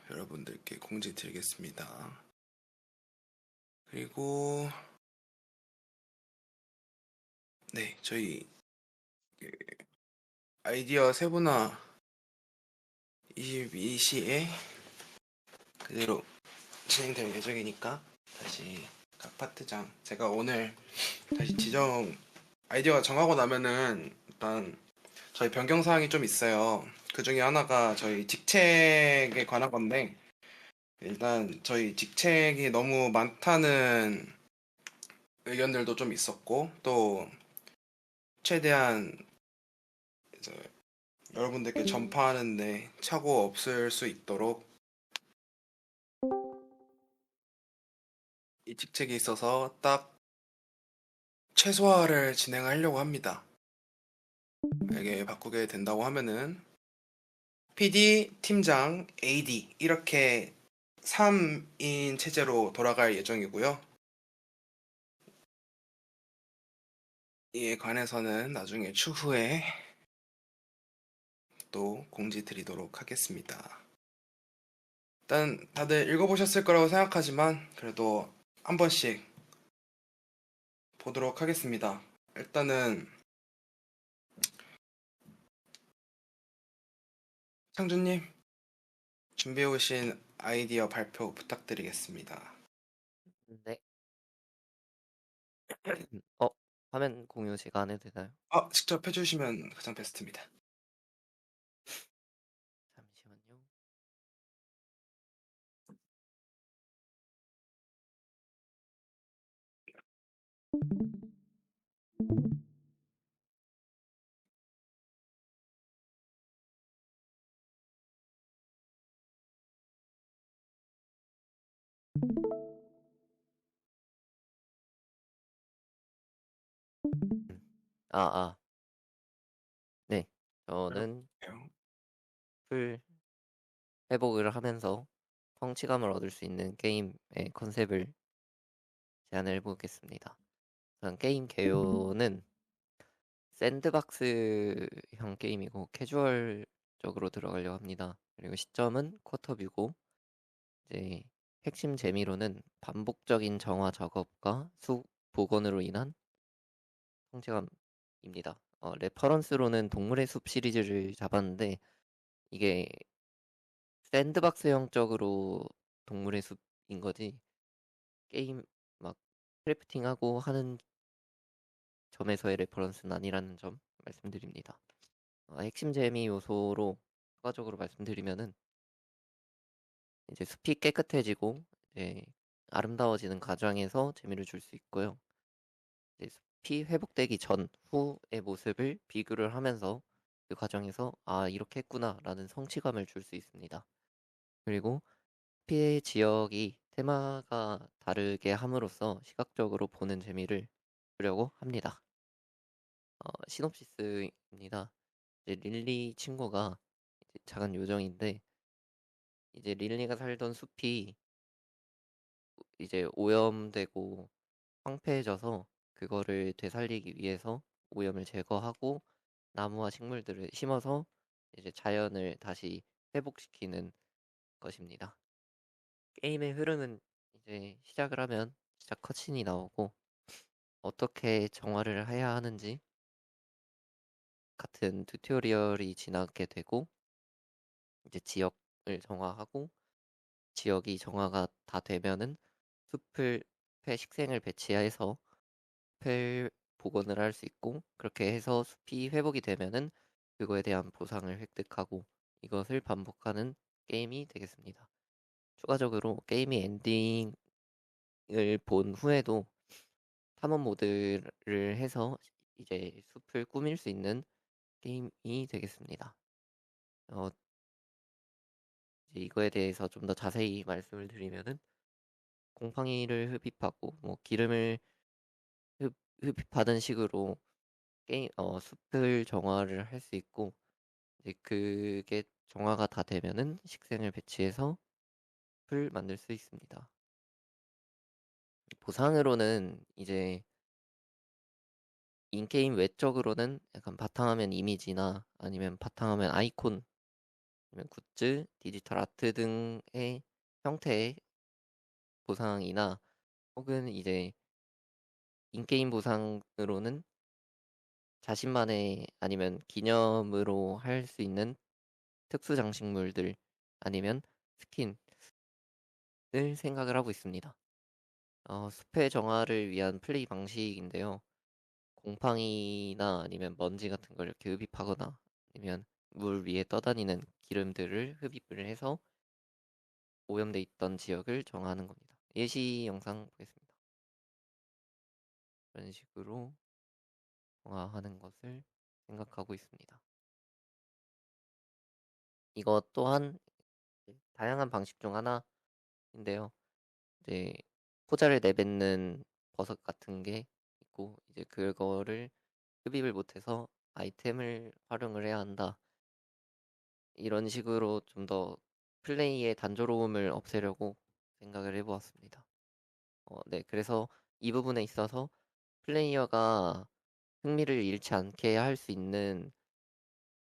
여러분들께 공지 드리겠습니다. 그리고 네, 저희 그 아이디어 세분화 22시에 그대로 진행될 예정이니까 다시 각 파트장 제가 오늘 다시 아이디어가 정하고 나면은 일단 저희 변경 사항이 좀 있어요. 그 중에 하나가 저희 직책에 관한 건데, 일단 저희 직책이 너무 많다는 의견들도 좀 있었고, 또 최대한 이제 여러분들께 전파하는데 착오 없을 수 있도록 이 직책에 있어서 딱 최소화를 진행하려고 합니다. 이게 바꾸게 된다고 하면은 PD, 팀장, AD 이렇게 3인 체제로 돌아갈 예정이고요. 이에 관해서는 나중에 추후에 또 공지 드리도록 하겠습니다. 일단 다들 읽어보셨을 거라고 생각하지만 그래도 한 번씩 보도록 하겠습니다. 일단은 창준님 준비해 오신 아이디어 발표 부탁드리겠습니다. 네. 어, 화면 공유 제가 안 해도 되나요? 직접 해주시면 가장 베스트입니다. 잠시만요. 음. 아, 아, 네. 저는 풀 회복을 하면서 성취감을 얻을 수 있는 게임의 컨셉을 제안을 해보겠습니다. 우선 게임 개요는 샌드박스형 게임이고 캐주얼적으로 들어가려고 합니다. 그리고 시점은 쿼터뷰고 이제 핵심 재미로는 반복적인 정화 작업과 수 복원으로 인한 성취감입니다. 레퍼런스로는 동물의 숲 시리즈를 잡았는데 이게 샌드박스형적으로 동물의 숲인 거지 게임 막 크래프팅하고 하는 점에서의 레퍼런스는 아니라는 점 말씀드립니다. 핵심 재미 요소로 추가적으로 말씀드리면은 이제 숲이 깨끗해지고 이제 아름다워지는 과정에서 재미를 줄 수 있고요. 이제 숲이 회복되기 전 후의 모습을 비교를 하면서 그 과정에서 아 이렇게 했구나라는 성취감을 줄 수 있습니다. 그리고 피해 지역이 테마가 다르게 함으로써 시각적으로 보는 재미를 주려고 합니다. 시놉시스입니다. 이제 릴리 친구가 이제 작은 요정인데 이제 릴리가 살던 숲이 이제 오염되고 황폐해져서 그거를 되살리기 위해서 오염을 제거하고 나무와 식물들을 심어서 이제 자연을 다시 회복시키는 것입니다. 게임의 흐름은 이제 시작을 하면 시작 컷신이 나오고 어떻게 정화를 해야 하는지 같은 튜토리얼이 지나게 되고 이제 지역을 정화하고 지역이 정화가 다 되면은 숲을 식생을 배치해서 숲을 복원을 할 수 있고 그렇게 해서 숲이 회복이 되면은 그거에 대한 보상을 획득하고 이것을 반복하는 게임이 되겠습니다. 추가적으로 게임이 엔딩을 본 후에도 탐험 모드를 해서 이제 숲을 꾸밀 수 있는 게임이 되겠습니다. 어, 이제 이거에 대해서 좀 더 자세히 말씀을 드리면은 곰팡이를 흡입하고 뭐 기름을 흡입하는 식으로 숲을 정화를 할 수 있고 이제 그게 정화가 다 되면은 식생을 배치해서 숲을 만들 수 있습니다. 보상으로는 이제 인게임 외적으로는 약간 바탕화면 이미지나 아니면 바탕화면 아이콘 아니면 굿즈, 디지털 아트 등의 형태의 보상이나 혹은 이제 인게임 보상으로는 자신만의 아니면 기념으로 할 수 있는 특수 장식물들 아니면 스킨을 생각을 하고 있습니다. 숲의 정화를 위한 플레이 방식인데요. 곰팡이나 아니면 먼지 같은 걸 이렇게 흡입하거나 아니면 물 위에 떠다니는 기름들을 흡입을 해서 오염돼 있던 지역을 정화하는 겁니다. 예시 영상 보겠습니다. 이런 식으로 정화하는 것을 생각하고 있습니다. 이것 또한 다양한 방식 중 하나인데요. 이제 포자를 내뱉는 버섯 같은 게 있고 이제 그거를 흡입을 못해서 아이템을 활용을 해야 한다. 이런 식으로 좀 더 플레이의 단조로움을 없애려고 생각을 해보았습니다. 네, 그래서 이 부분에 있어서 플레이어가 흥미를 잃지 않게 할 수 있는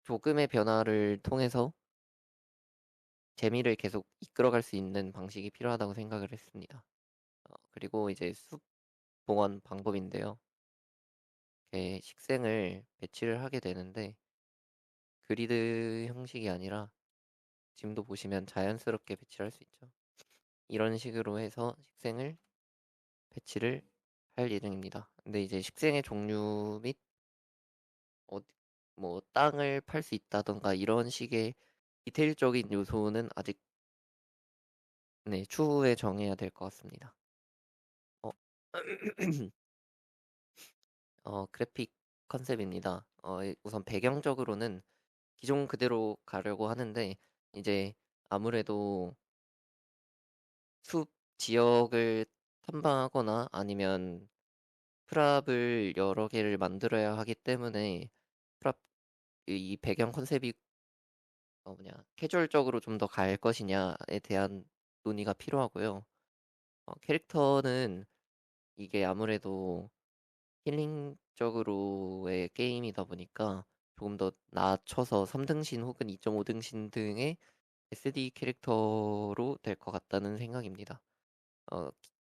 조금의 변화를 통해서 재미를 계속 이끌어갈 수 있는 방식이 필요하다고 생각을 했습니다. 그리고 이제 숲 봉헌 방법인데요. 이렇게 식생을 배치를 하게 되는데 그리드 형식이 아니라 지금도 보시면 자연스럽게 배치를 할 수 있죠. 이런 식으로 해서 식생을 배치를 할 예정입니다. 근데 이제 식생의 종류 및 어, 뭐 땅을 팔 수 있다던가 이런 식의 디테일적인 요소는 아직 네, 추후에 정해야 될 것 같습니다. 어, 그래픽 컨셉입니다. 우선 배경적으로는 기존 그대로 가려고 하는데 이제 아무래도 숲 지역을 탐방하거나 아니면 프랍을 여러 개를 만들어야 하기 때문에 프랍 이 배경 컨셉이 캐주얼적으로 좀 더 갈 것이냐에 대한 논의가 필요하고요. 캐릭터는 이게 아무래도 힐링적으로의 게임이다 보니까 조금 더 낮춰서 3등신 혹은 2.5등신 등의 SD 캐릭터로 될 것 같다는 생각입니다.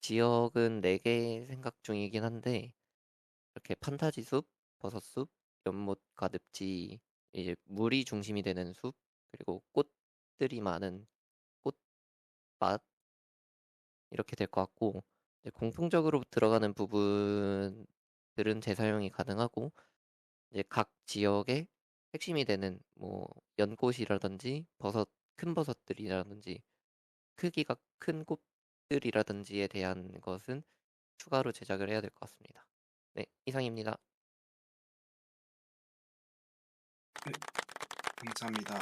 지역은 4개 생각 중이긴 한데 이렇게 판타지 숲, 버섯 숲, 연못과 늪지, 이제 물이 중심이 되는 숲, 그리고 꽃들이 많은 꽃밭 이렇게 될 것 같고 이제 공통적으로 들어가는 부분들은 재사용이 가능하고 이제 각 지역의 핵심이 되는 뭐 연꽃이라든지 버섯 큰 버섯들이라든지 크기가 큰 꽃들이라든지에 대한 것은 추가로 제작을 해야 될 것 같습니다. 네, 이상입니다. 감사합니다.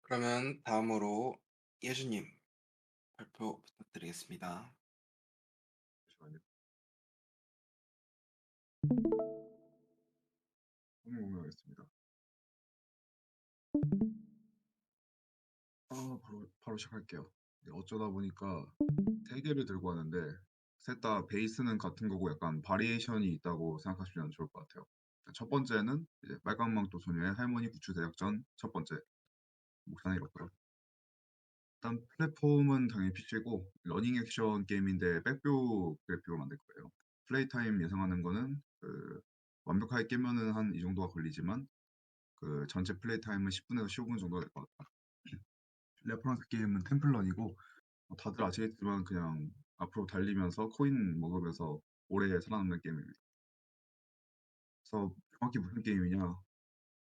그러면 다음으로 예주님 발표 부탁드리겠습니다. 잠시만요. 공유하겠습니다. 바로 시작할게요. 네, 어쩌다 보니까 세 개를 들고 왔는데 셋 다 베이스는 같은 거고 약간 바리에이션이 있다고 생각하시면 좋을 것 같아요. 첫 번째는 이제 빨강망토 소녀의 할머니 구출 대작전 첫 번째 목상이 이렇고요. 일단 플랫폼은 당연히 PC고 러닝 액션 게임인데 백뷰 그래픽으로 만들 거예요. 플레이 타임 예상하는 거는 완벽하게 깨면은 한 이 정도가 걸리지만 그 전체 플레이 타임은 10분에서 15분 정도가 될 것 같아요. 레퍼런스 게임은 템플런이고 다들 아시겠지만 그냥 앞으로 달리면서 코인 먹으면서 오래 살아남는 게임입니다. 그래서 정확히 무슨 게임이냐?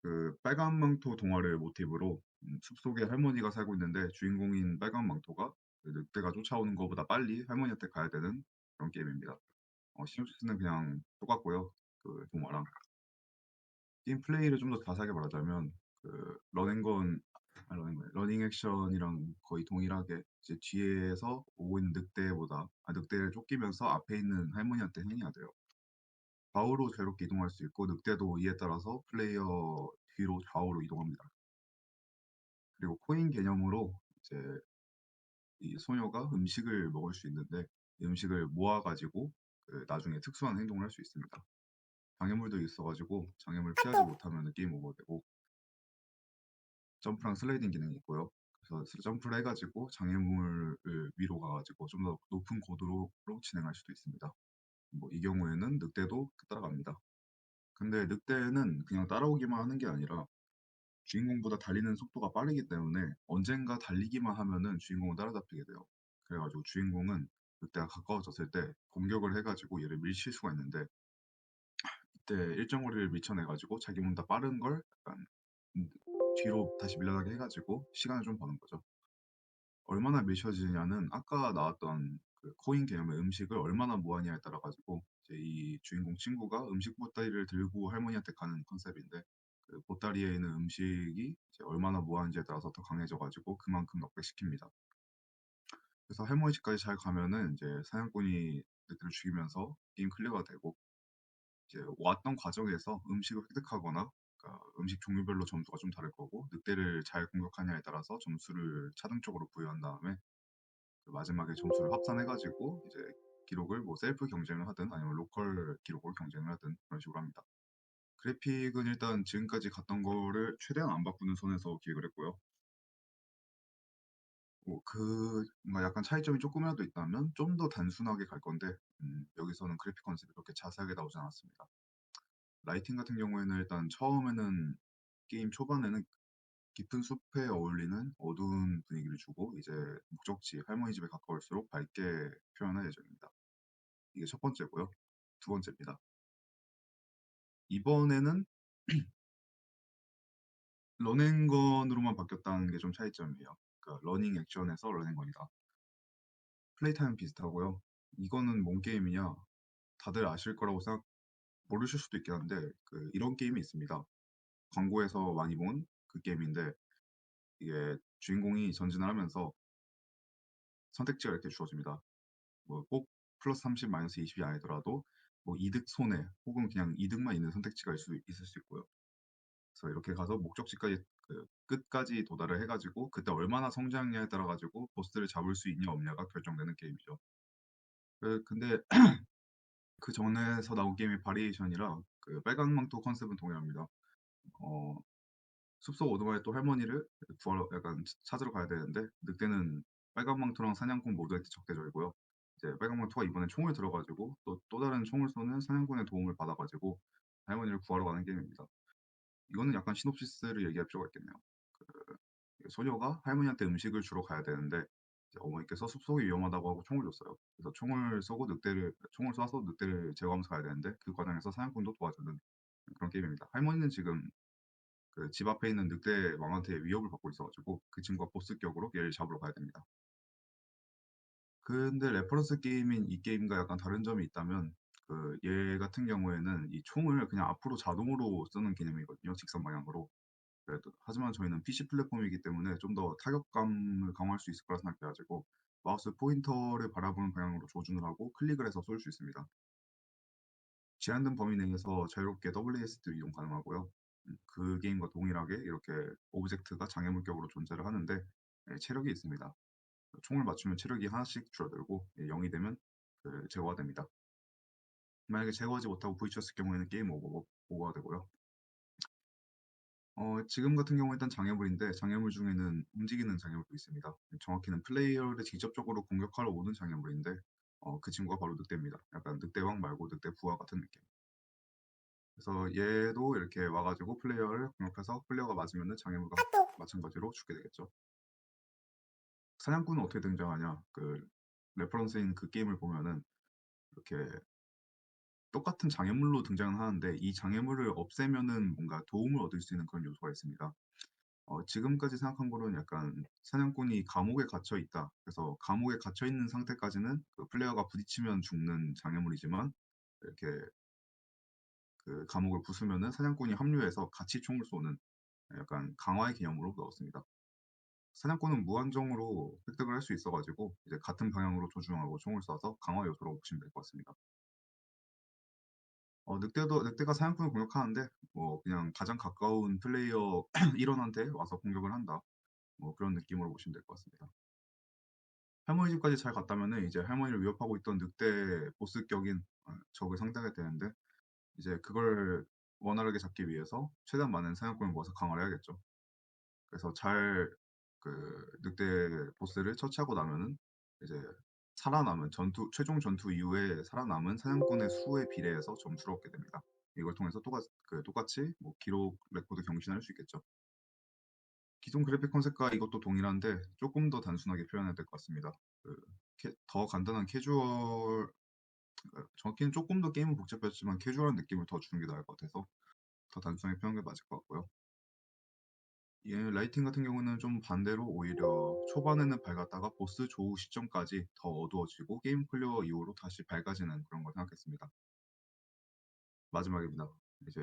그 빨간 망토 동화를 모티브로 숲속에 할머니가 살고 있는데 주인공인 빨간 망토가 그 늑대가 쫓아오는 것보다 빨리 할머니한테 가야 되는 그런 게임입니다. 시놉시스는 그냥 똑같고요. 그 동화랑 게임 플레이를 좀 더 자세하게 말하자면 그 러닝 액션이랑 거의 동일하게 이제 뒤에서 오고 있는 늑대를 쫓기면서 앞에 있는 할머니한테 행해야 돼요. 좌우로 자유롭게 이동할 수 있고 늑대도 이에 따라서 플레이어 뒤로 좌우로 이동합니다. 그리고 코인 개념으로 이제 이 소녀가 음식을 먹을 수 있는데 이 음식을 모아가지고 그 나중에 특수한 행동을 할 수 있습니다. 장애물도 있어가지고 장애물 피하지 못하면 게임 오버되고 점프랑 슬라이딩 기능이 있고요. 그래서 점프를 해가지고 장애물을 위로 가가지고 좀 더 높은 고도로 진행할 수도 있습니다. 뭐 이 경우에는 늑대도 따라갑니다. 근데 늑대는 그냥 따라오기만 하는 게 아니라 주인공보다 달리는 속도가 빠르기 때문에 언젠가 달리기만 하면은 주인공은 따라잡히게 돼요. 그래가지고 주인공은 늑대가 가까워졌을 때 공격을 해가지고 얘를 밀칠 수가 있는데 이때 일정 거리를 밀쳐내가지고 자기보다 빠른 걸 약간 음, 뒤로 다시 밀려나게 해가지고 시간을 좀 버는 거죠. 얼마나 밀쳐지냐는 아까 나왔던 그 코인 개념의 음식을 얼마나 모았냐에 따라 가지고 이제 이 주인공 친구가 음식 보따리를 들고 할머니한테 가는 컨셉인데 그 보따리에 있는 음식이 이제 얼마나 모았는지에 따라서 더 강해져 가지고 그만큼 넉백시킵니다. 그래서 할머니 집까지 잘 가면은 이제 사냥꾼이 늑대를 죽이면서 게임 클리어가 되고 이제 왔던 과정에서 음식을 획득하거나 그러니까 음식 종류별로 점수가 좀 다를 거고 늑대를 잘 공격하냐에 따라서 점수를 차등적으로 부여한 다음에 그 마지막에 점수를 합산해가지고 이제 기록을 뭐 셀프 경쟁을 하든 아니면 로컬 기록으로 경쟁을 하든 그런 식으로 합니다. 그래픽은 일단 지금까지 갔던 거를 최대한 안 바꾸는 선에서 기획을 했고요. 뭐 뭔가 약간 차이점이 조금이라도 있다면 좀 더 단순하게 갈 건데 여기서는 그래픽 컨셉이 그렇게 자세하게 나오지 않았습니다. 라이팅 같은 경우에는 일단 처음에는 게임 초반에는 깊은 숲에 어울리는 어두운 분위기를 주고 이제 목적지 할머니 집에 가까울수록 밝게 표현할 예정입니다. 이게 첫 번째고요. 두 번째입니다. 이번에는 런앤건으로만 바뀌었다는 게 좀 차이점이에요. 그러니까 러닝 액션에서 런앤건이다. 플레이 타임 비슷하고요. 이거는 뭔 게임이냐? 다들 아실 거라고 모르실 수도 있긴 한데 이런 게임이 있습니다. 광고에서 많이 본 그 게임인데 이게 주인공이 전진을 하면서 선택지가 이렇게 주어집니다. 뭐 꼭 플러스 30, 마이너스 20이 아니더라도 뭐 이득, 손해 혹은 그냥 이득만 있는 선택지가 있을 수 있고요. 그래서 이렇게 가서 목적지까지 끝까지 도달을 해가지고 그때 얼마나 성장했냐에 따라 가지고 보스를 잡을 수 있냐 없냐가 결정되는 게임이죠. 근데 그 전에서 나온 게임의 바리에이션이라 그 빨강 망토 컨셉은 동일합니다. 어, 숲속 오두막에 또 할머니를 구하러 약간 찾으러 가야 되는데 늑대는 빨간 망토랑 사냥꾼 모두한테 적대적이고요. 이제 빨간 망토가 이번에 총을 들어가지고 또 다른 총을 쏘는 사냥꾼의 도움을 받아가지고 할머니를 구하러 가는 게임입니다. 이거는 약간 시놉시스를 얘기할 필요가 있겠네요. 소녀가 할머니한테 음식을 주러 가야 되는데 이제 어머니께서 숲속이 위험하다고 하고 총을 줬어요. 그래서 총을 쏴서 늑대를 제거하면서 가야 되는데 그 과정에서 사냥꾼도 도와주는 그런 게임입니다. 할머니는 지금 그 집 앞에 있는 늑대 왕한테 위협을 받고 있어가지고 그 친구가 보스격으로 얘를 잡으러 가야 됩니다. 근데 레퍼런스 게임인 이 게임과 약간 다른 점이 있다면 얘 같은 경우에는 이 총을 그냥 앞으로 자동으로 쓰는 개념이거든요. 직선 방향으로. 하지만 저희는 PC 플랫폼이기 때문에 좀 더 타격감을 강화할 수 있을 거라 생각해가지고 마우스 포인터를 바라보는 방향으로 조준을 하고 클릭을 해서 쏠 수 있습니다. 제한된 범위 내에서 자유롭게 WASD 이용 가능하고요. 그 게임과 동일하게 이렇게 오브젝트가 장애물격으로 존재를 하는데 체력이 있습니다. 총을 맞추면 체력이 하나씩 줄어들고 0이 되면 제거가 됩니다. 만약에 제거하지 못하고 부딪혔을 경우에는 게임 오버가 되고요. 지금 같은 경우에 일단 장애물인데 장애물 중에는 움직이는 장애물도 있습니다. 정확히는 플레이어를 직접적으로 공격하러 오는 장애물인데 그 친구가 바로 늑대입니다. 약간 늑대왕 말고 늑대 부하 같은 느낌. 그래서 얘도 이렇게 와가지고 플레이어를 공격해서 플레이어가 맞으면 장애물과 마찬가지로 죽게 되겠죠. 사냥꾼은 어떻게 등장하냐? 레퍼런스인 그 게임을 보면은 이렇게 똑같은 장애물로 등장을 하는데 이 장애물을 없애면은 뭔가 도움을 얻을 수 있는 그런 요소가 있습니다. 지금까지 생각한 거로는 약간 사냥꾼이 감옥에 갇혀 있다. 그래서 감옥에 갇혀 있는 상태까지는 그 플레이어가 부딪히면 죽는 장애물이지만 이렇게 그 감옥을 부수면은 사냥꾼이 합류해서 같이 총을 쏘는 약간 강화의 개념으로 넣었습니다. 사냥꾼은 무한정으로 획득을 할 수 있어가지고 이제 같은 방향으로 조준하고 총을 쏴서 강화 요소로 보시면 될 것 같습니다. 늑대가 사냥꾼을 공격하는데 뭐 그냥 가장 가까운 플레이어 1원한테 와서 공격을 한다. 뭐 그런 느낌으로 보시면 될 것 같습니다. 할머니 집까지 잘 갔다면은 이제 할머니를 위협하고 있던 늑대 보스격인 적을 상대하게 되는데 이제 그걸 원활하게 잡기 위해서 최대한 많은 사냥꾼을 모아서 강화를 해야겠죠. 그래서 잘 그 늑대 보스를 처치하고 나면은 이제 살아남은 최종 전투 이후에 살아남은 사냥꾼의 수에 비례해서 점수를 얻게 됩니다. 이걸 통해서 똑같이 뭐 기록 레코드 경신할 수 있겠죠. 기존 그래픽 컨셉과 이것도 동일한데 조금 더 단순하게 표현해야 될 것 같습니다. 더 간단한 캐주얼, 정확히는 조금 더 게임은 복잡했지만 캐주얼한 느낌을 더 주는 게 나을 것 같아서 더 단순하게 표현한 게 맞을 것 같고요. 라이팅 같은 경우는 좀 반대로 오히려 초반에는 밝았다가 보스 조우 시점까지 더 어두워지고 게임 클리어 이후로 다시 밝아지는 그런 걸 생각했습니다. 마지막입니다. 이제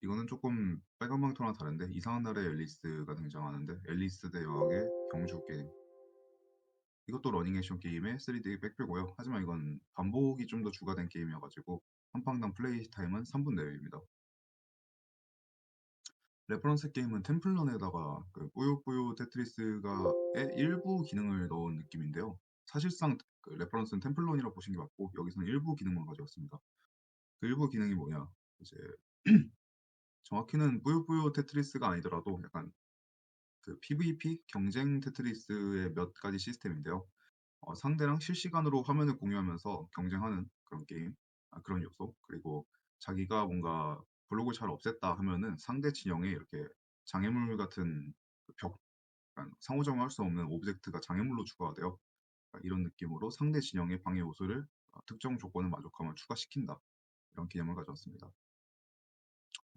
이거는 조금 빨간망토랑 다른데 이상한 나라의 앨리스가 등장하는데 앨리스 대 여왕의 경주 게임. 이것도 러닝 액션 게임의 3D 백표고요. 하지만 이건 반복이 좀 더 추가된 게임이어가지고 한 판당 플레이 타임은 3분 내외입니다. 레퍼런스 게임은 템플런에다가 그 뿌요뿌요 테트리스가의 일부 기능을 넣은 느낌인데요. 사실상 그 레퍼런스는 템플런이라고 보시는 게 맞고 여기서는 일부 기능만 가져왔습니다. 그 일부 기능이 뭐냐? 이제 정확히는 뿌요뿌요 테트리스가 아니더라도 약간 그 PVP 경쟁 테트리스의 몇 가지 시스템인데요. 상대랑 실시간으로 화면을 공유하면서 경쟁하는 그런 게임, 그런 요소. 그리고 자기가 뭔가 블록을 잘 없앴다 하면은 상대 진영에 이렇게 장애물 같은 그 벽, 약간 상호작용할 수 없는 오브젝트가 장애물로 추가가 돼요. 이런 느낌으로 상대 진영의 방해 요소를 특정 조건을 만족하면 추가시킨다. 이런 개념을 가져왔습니다.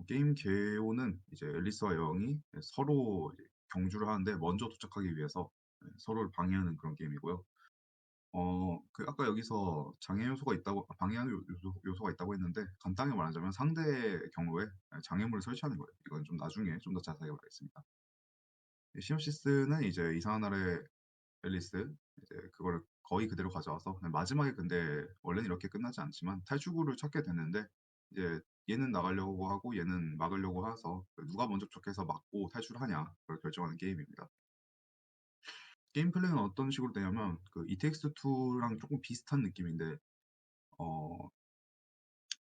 게임 개요는 이제 앨리스와 여왕이 서로 이제 경주를 하는데 먼저 도착하기 위해서 서로를 방해하는 그런 게임이고요. 아까 여기서 장애 요소가 있다고, 방해하는 요소가 있다고 했는데, 간단히 말하자면 상대 경로에 장애물을 설치하는 거예요. 이건 좀 나중에 좀 더 자세하게 말하겠습니다. 시놉시스는 이제 이상한 나라의 앨리스, 이제 그걸 거의 그대로 가져와서, 마지막에 근데 원래는 이렇게 끝나지 않지만 탈출구를 찾게 됐는데, 이제 얘는 나가려고 하고 얘는 막으려고 해서 누가 먼저 도착해서 막고 탈출하냐, 그걸 결정하는 게임입니다. 게임 플레이는 어떤 식으로 되냐면, It Takes Two랑 조금 비슷한 느낌인데, 어,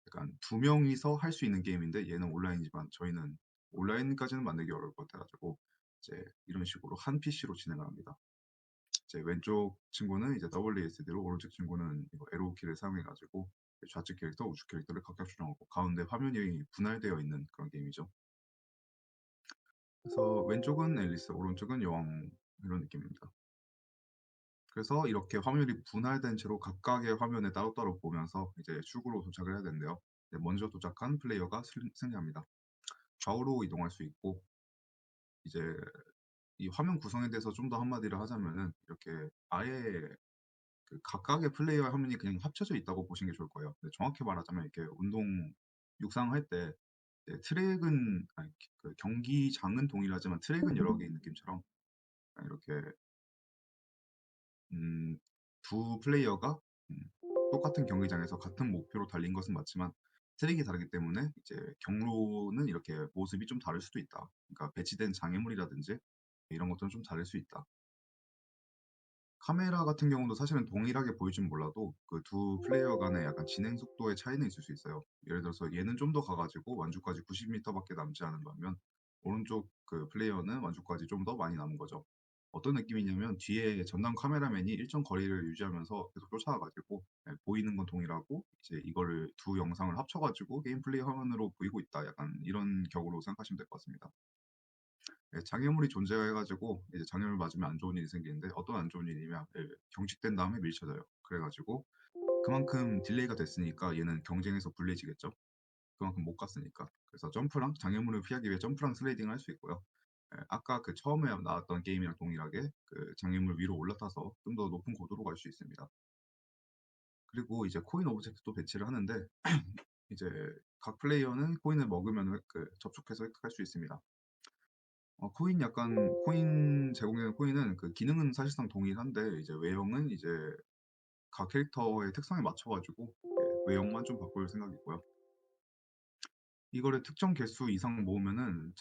약간 두 명이서 할 수 있는 게임인데 얘는 온라인이지만 저희는 온라인까지는 만들기 어려울 것 같아가지고 이제 이런 식으로 한 PC로 진행을 합니다. 제 왼쪽 친구는 이제 WASD로 오른쪽 친구는 이거 에로우키를 사용해가지고 좌측 캐릭터, 우측 캐릭터를 각각 조정하고 가운데 화면이 분할되어 있는 그런 게임이죠. 그래서 왼쪽은 앨리스, 오른쪽은 여왕 이런 느낌입니다. 그래서 이렇게 화면이 분할된 채로 각각의 화면에 따로따로 보면서 이제 출구로 도착을 해야 되는데요. 먼저 도착한 플레이어가 승리합니다. 좌우로 이동할 수 있고 이제 이 화면 구성에 대해서 좀 더 한마디를 하자면은 이렇게 아예 그 각각의 플레이어 화면이 그냥 합쳐져 있다고 보시는 게 좋을 거예요. 근데 정확히 말하자면 이렇게 운동 육상 할 때 트랙은 아니, 그 경기장은 동일하지만 트랙은 여러 개인 느낌처럼 이렇게 두 플레이어가 음, 똑같은 경기장에서 같은 목표로 달린 것은 맞지만 트랙이 다르기 때문에 이제 경로는 이렇게 모습이 좀 다를 수도 있다. 그러니까 배치된 장애물이라든지 이런 것들은 좀 다를 수 있다. 카메라 같은 경우도 사실은 동일하게 보일진 몰라도 그 두 플레이어 간의 약간 진행 속도의 차이는 있을 수 있어요. 예를 들어서 얘는 좀 더 가가지고 완주까지 90m밖에 남지 않은 반면 오른쪽 그 플레이어는 완주까지 좀 더 많이 남은 거죠. 어떤 느낌이냐면 뒤에 전담 카메라맨이 일정 거리를 유지하면서 계속 쫓아와가지고 보이는 건 동일하고 이제 이거를 두 영상을 합쳐가지고 게임 플레이 화면으로 보이고 있다. 약간 이런 격으로 생각하시면 될 것 같습니다. 장애물이 존재해가지고 이제 장애물 맞으면 안 좋은 일이 생기는데 어떤 안 좋은 일이면 경직된 다음에 밀쳐져요. 그래가지고 그만큼 딜레이가 됐으니까 얘는 경쟁에서 불리해지겠죠. 그만큼 못 갔으니까. 그래서 점프랑 장애물을 피하기 위해 점프랑 슬라이딩을 할 수 있고요. 아까 그 처음에 나왔던 게임이랑 동일하게 그 장애물 위로 올라타서 좀 더 높은 고도로 갈 수 있습니다. 그리고 이제 코인 오브젝트도 배치를 하는데 이제 각 플레이어는 코인을 먹으면 접촉해서 획득할 수 있습니다. 코인 제공되는 코인은 그 기능은 사실상 동일한데 이제 외형은 이제 각 캐릭터의 특성에 맞춰가지고 외형만 좀 바꿀 생각이고요. 이거를 특정 개수 이상 모으면은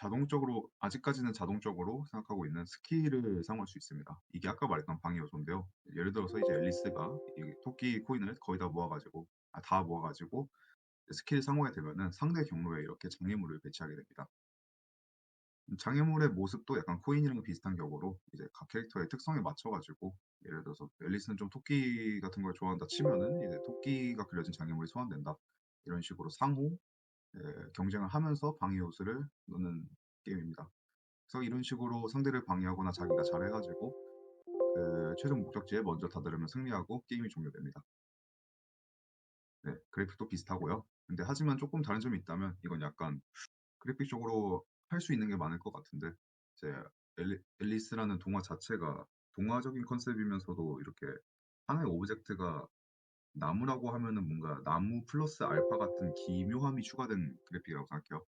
아직까지는 자동적으로 생각하고 있는 스킬을 사용할 수 있습니다. 이게 아까 말했던 방해 요소인데요. 예를 들어서 이제 앨리스가 이 토끼 코인을 거의 다 모아가지고 스킬 상호에 되면은 상대 경로에 이렇게 장애물을 배치하게 됩니다. 장애물의 모습도 약간 코인이랑 비슷한 격으로 이제 각 캐릭터의 특성에 맞춰가지고 예를 들어서 앨리스는 좀 토끼 같은 걸 좋아한다 치면은 이제 토끼가 그려진 장애물이 소환된다. 이런 식으로 상호 경쟁을 하면서 방해 요소를 넣는 게임입니다. 그래서 이런 식으로 상대를 방해하거나 자기가 잘해가지고 그 최종 목적지에 먼저 다다르면 승리하고 게임이 종료됩니다. 네, 그래픽도 비슷하고요. 근데 하지만 조금 다른 점이 있다면 이건 약간 그래픽적으로 할 수 있는 게 많을 것 같은데 이제 앨리스라는 동화 자체가 동화적인 컨셉이면서도 이렇게 하나의 오브젝트가 나무라고 하면은 뭔가 나무 플러스 알파 같은 기묘함이 추가된 그래픽이라고 생각해요.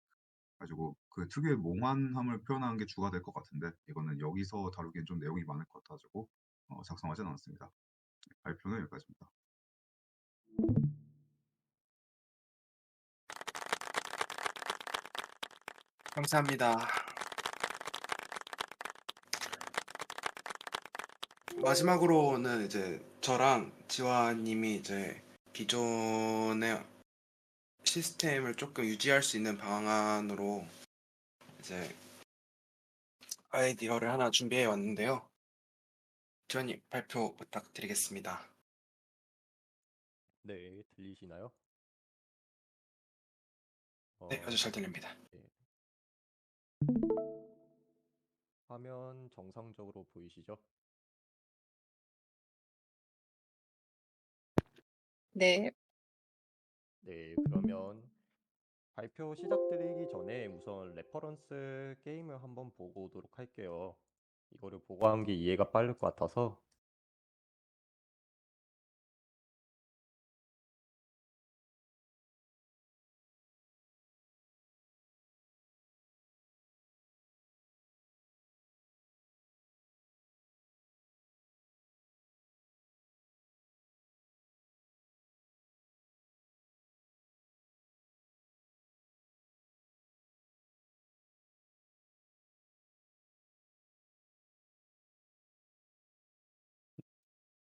가지고 그 특유의 몽환함을 표현하는 게 주가 될 것 같은데 이거는 여기서 다루기엔 좀 내용이 많을 것 같아가지고 작성하진 않았습니다. 발표는 여기까지입니다. 감사합니다. 마지막으로는 이제 저랑 지화님이 이제 기존의 시스템을 조금 유지할 수 있는 방안으로 이제 아이디어를 하나 준비해 왔는데요. 지화님 발표 부탁드리겠습니다. 네, 들리시나요? 네, 아주 잘 들립니다. 네. 화면 정상적으로 보이시죠? 네. 네, 그러면 발표 시작드리기 전에 우선 레퍼런스 게임을 한번 보고 오도록 할게요. 이거를 보고 한 게 이해가 빠를 것 같아서.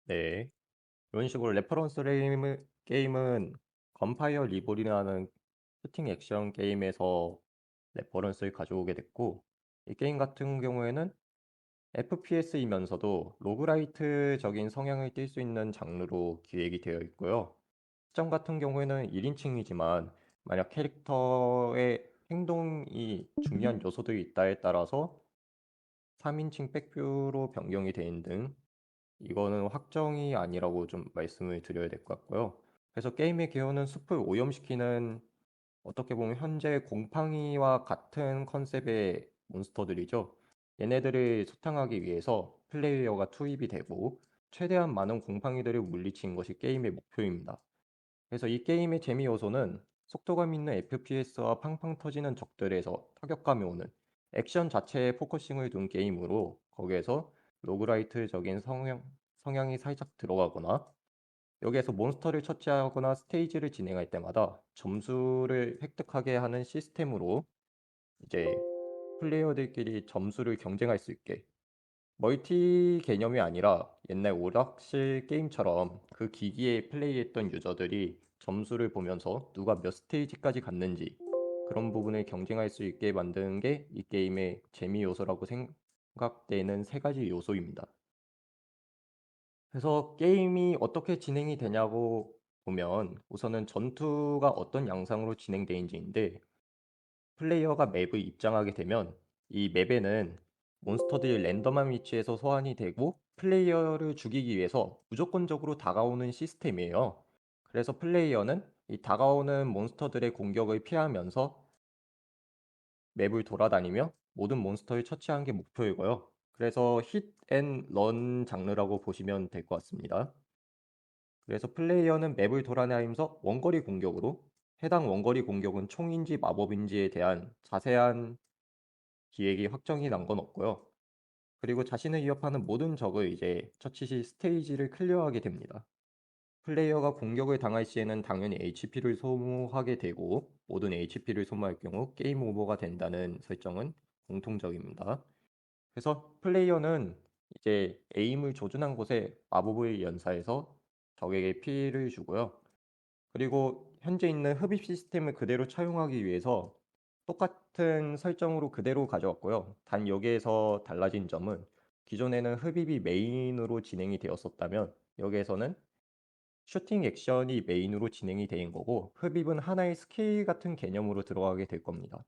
네, 이런 식으로 레퍼런스 게임은 건파이어 리볼이라는 슈팅 액션 게임에서 레퍼런스를 가져오게 됐고, 이 게임 같은 경우에는 FPS이면서도 로그라이트적인 성향을 띌 수 있는 장르로 기획이 되어 있고요. 시점 같은 경우에는 1인칭이지만 만약 캐릭터의 행동이 중요한 요소들이 있다에 따라서 3인칭 백뷰로 변경이 되는 등 이거는 확정이 아니라고 좀 말씀을 드려야 될 것 같고요. 그래서 게임의 개요는 숲을 오염시키는 어떻게 보면 현재 곰팡이와 같은 컨셉의 몬스터들이죠. 얘네들을 소탕하기 위해서 플레이어가 투입이 되고 최대한 많은 곰팡이들을 물리치는 것이 게임의 목표입니다. 그래서 이 게임의 재미 요소는 속도감 있는 FPS와 팡팡 터지는 적들에서 타격감이 오는 액션 자체에 포커싱을 둔 게임으로 거기에서 로그라이트적인 성향이 살짝 들어가거나 여기에서 몬스터를 처치하거나 스테이지를 진행할 때마다 점수를 획득하게 하는 시스템으로 이제 플레이어들끼리 점수를 경쟁할 수 있게 멀티 개념이 아니라 옛날 오락실 게임처럼 그 기기에 플레이했던 유저들이 점수를 보면서 누가 몇 스테이지까지 갔는지 그런 부분을 경쟁할 수 있게 만드는 게 이 게임의 재미 요소라고 생각되는 세 가지 요소입니다. 그래서 게임이 어떻게 진행이 되냐고 보면 우선은 전투가 어떤 양상으로 진행되는지인데 플레이어가 맵을 입장하게 되면 이 맵에는 몬스터들이 랜덤한 위치에서 소환이 되고 플레이어를 죽이기 위해서 무조건적으로 다가오는 시스템이에요. 그래서 플레이어는 이 다가오는 몬스터들의 공격을 피하면서 맵을 돌아다니며 모든 몬스터를 처치하는 게 목표이고요. 그래서 힛 앤 런 장르라고 보시면 될 것 같습니다. 그래서 플레이어는 맵을 돌아다니면서 원거리 공격으로 해당 원거리 공격은 총인지 마법인지에 대한 자세한 기획이 확정이 난 건 없고요. 그리고 자신을 위협하는 모든 적을 이제 처치 시 스테이지를 클리어하게 됩니다. 플레이어가 공격을 당할 시에는 당연히 HP를 소모하게 되고 모든 HP를 소모할 경우 게임 오버가 된다는 설정은 공통적입니다. 그래서 플레이어는 이제 에임을 조준한 곳에 마법을 연사해서 적에게 피해를 주고요. 그리고 현재 있는 흡입 시스템을 그대로 차용하기 위해서 똑같은 설정으로 그대로 가져왔고요. 단 여기에서 달라진 점은 기존에는 흡입이 메인으로 진행이 되었었다면 여기에서는 슈팅 액션이 메인으로 진행이 된 거고 흡입은 하나의 스킬 같은 개념으로 들어가게 될 겁니다.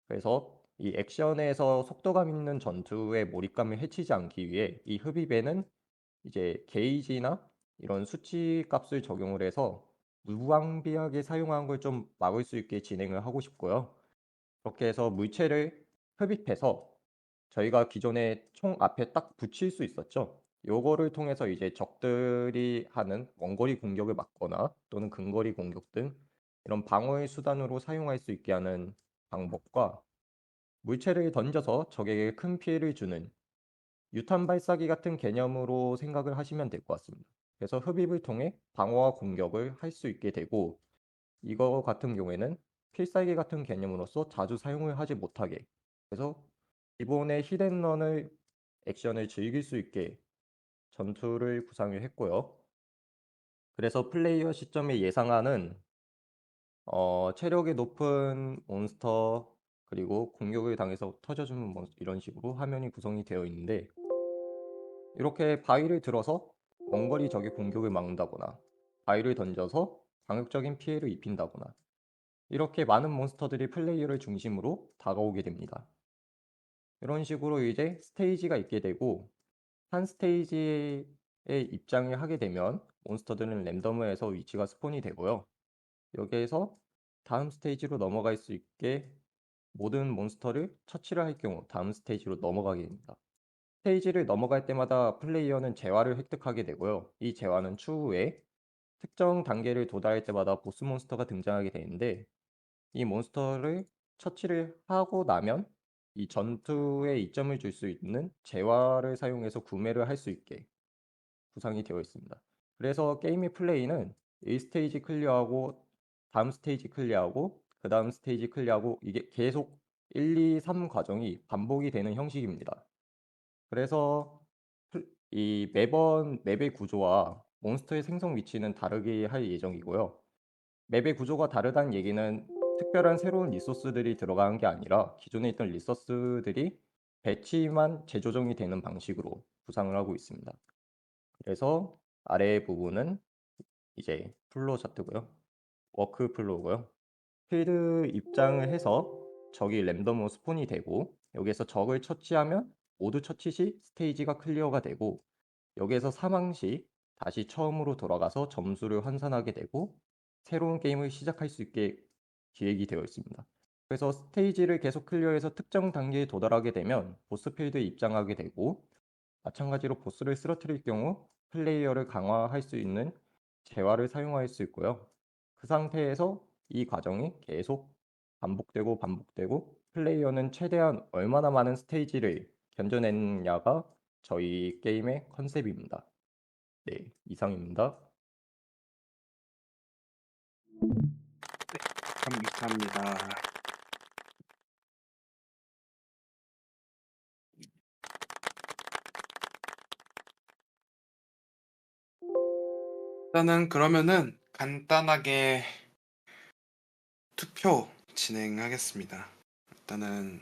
그래서 이 액션에서 속도감 있는 전투의 몰입감을 해치지 않기 위해 이 흡입에는 이제 게이지나 이런 수치 값을 적용을 해서 무방비하게 사용하는 걸 좀 막을 수 있게 진행을 하고 싶고요. 그렇게 해서 물체를 흡입해서 저희가 기존에 총 앞에 딱 붙일 수 있었죠. 요거를 통해서 이제 적들이 하는 원거리 공격을 막거나 또는 근거리 공격 등 이런 방어의 수단으로 사용할 수 있게 하는 방법과 물체를 던져서 적에게 큰 피해를 주는 유탄 발사기 같은 개념으로 생각을 하시면 될 것 같습니다. 그래서 흡입을 통해 방어와 공격을 할 수 있게 되고 이거 같은 경우에는 필살기 같은 개념으로서 자주 사용을 하지 못하게 그래서 기본의 히든런을 액션을 즐길 수 있게 전투를 구상을 했고요. 그래서 플레이어 시점에 예상하는 체력이 높은 몬스터 그리고 공격을 당해서 터져주는 몬스터 이런 식으로 화면이 구성이 되어 있는데 이렇게 바위를 들어서 원거리 적의 공격을 막는다거나 바위를 던져서 광역적인 피해를 입힌다거나 이렇게 많은 몬스터들이 플레이어를 중심으로 다가오게 됩니다. 이런 식으로 이제 스테이지가 있게 되고 한 스테이지에 입장을 하게 되면 몬스터들은 랜덤으로 위치가 스폰이 되고요. 여기에서 다음 스테이지로 넘어갈 수 있게 모든 몬스터를 처치를 할 경우 다음 스테이지로 넘어가게 됩니다. 스테이지를 넘어갈 때마다 플레이어는 재화를 획득하게 되고요. 이 재화는 추후에 특정 단계를 도달할 때마다 보스 몬스터가 등장하게 되는데 이 몬스터를 처치를 하고 나면 이 전투에 이점을 줄 수 있는 재화를 사용해서 구매를 할 수 있게 구성이 되어 있습니다. 그래서 게임의 플레이는 1스테이지 클리어하고 다음 스테이지 클리어하고 그 다음 스테이지 클리어하고 이게 계속 1, 2, 3 과정이 반복이 되는 형식입니다. 그래서 이 매번 맵의 구조와 몬스터의 생성 위치는 다르게 할 예정이고요. 맵의 구조가 다르다는 얘기는 특별한 새로운 리소스들이 들어가는 게 아니라 기존에 있던 리소스들이 배치만 재조정이 되는 방식으로 구상을 하고 있습니다. 그래서 아래 부분은 이제 플로우 차트고요. 워크 플로우고요. 필드 입장을 해서 적이 랜덤으로 스폰이 되고 여기에서 적을 처치하면 모두 처치 시 스테이지가 클리어가 되고 여기에서 사망 시 다시 처음으로 돌아가서 점수를 환산하게 되고 새로운 게임을 시작할 수 있게 기획이 되어 있습니다. 그래서 스테이지를 계속 클리어해서 특정 단계에 도달하게 되면 보스 필드에 입장하게 되고 마찬가지로 보스를 쓰러뜨릴 경우 플레이어를 강화할 수 있는 재화를 사용할 수 있고요. 그 상태에서 이 과정이 계속 반복되고 반복되고 플레이어는 최대한 얼마나 많은 스테이지를 견뎌냈냐가 저희 게임의 컨셉입니다. 네, 이상입니다. 감사합니다. 일단은 그러면은 간단하게 투표 진행하겠습니다. 일단은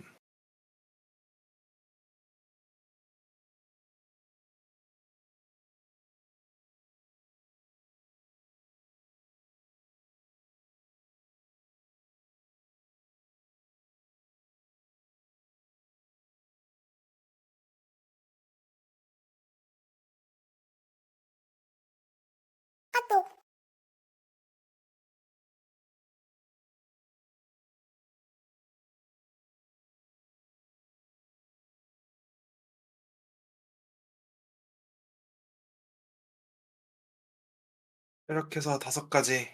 이렇게 해서 5가지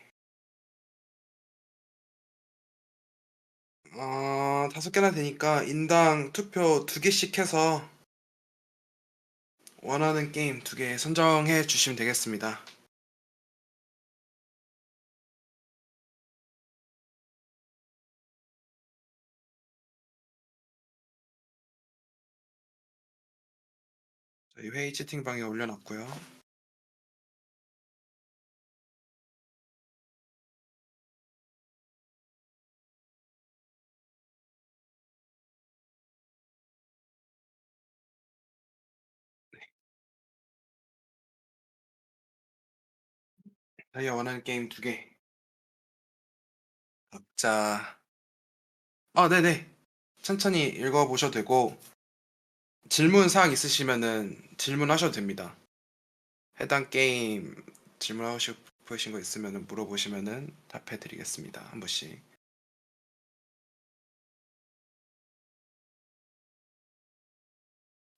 5개나 되니까 인당 투표 2개씩 해서 원하는 게임 2개 선정해 주시면 되겠습니다. 저희 회의 채팅방에 올려놨고요. 자기가 원하는 게임 2개. 각자. 네네. 천천히 읽어보셔도 되고, 질문 사항 있으시면은 질문하셔도 됩니다. 해당 게임 질문하고 싶으신 거 있으면은 물어보시면은 답해드리겠습니다. 한 번씩.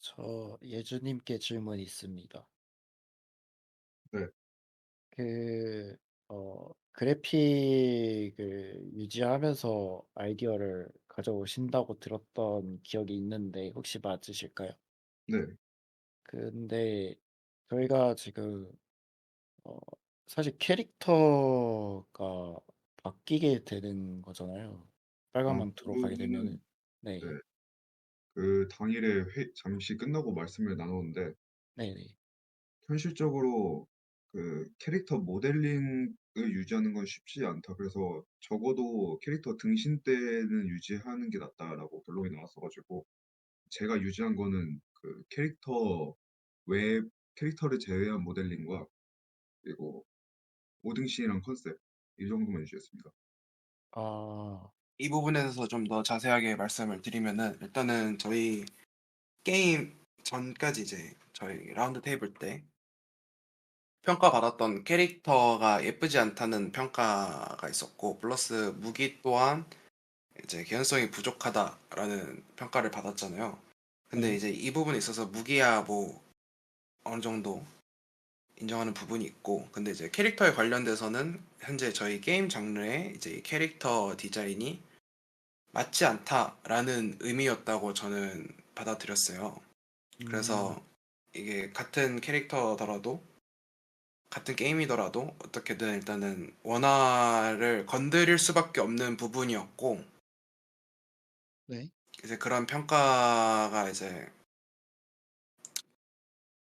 저 예주님께 질문 있습니다. 네. 그래픽을 유지하면서 아이디어를 가져오신다고 들었던 기억이 있는데 혹시 맞으실까요? 네. 근데 저희가 지금 어, 사실 캐릭터가 바뀌게 되는 거잖아요. 빨간 아, 망토로 그 가게 부분은 되면은. 네, 네. 그 당일에 잠시 끝나고 말씀을 나눴는데 네네. 현실적으로 그 캐릭터 모델링을 유지하는 건 쉽지 않다. 그래서 적어도 캐릭터 등신 때는 유지하는 게 낫다라고 결론이 나왔어가지고 제가 유지한 거는 그 외 캐릭터를 제외한 모델링과 그리고 오등신이랑 컨셉 이 정도만 유지했습니다. 아, 이 부분에 대해서 좀 더 자세하게 말씀을 드리면은, 일단은 저희 게임 전까지 이제 저희 라운드 테이블 때 평가받았던 캐릭터가 예쁘지 않다는 평가가 있었고, 플러스 무기 또한 이제 개연성이 부족하다라는 평가를 받았잖아요. 근데 네. 이제 이 부분에 있어서 무기야 뭐 어느 정도 인정하는 부분이 있고, 근데 이제 캐릭터에 관련돼서는 현재 저희 게임 장르에 이제 이 캐릭터 디자인이 맞지 않다라는 의미였다고 저는 받아들였어요. 음, 그래서 이게 같은 캐릭터더라도 같은 게임이더라도 어떻게든 일단은 원화를 건드릴 수밖에 없는 부분이었고, 네. 이제 그런 평가가 이제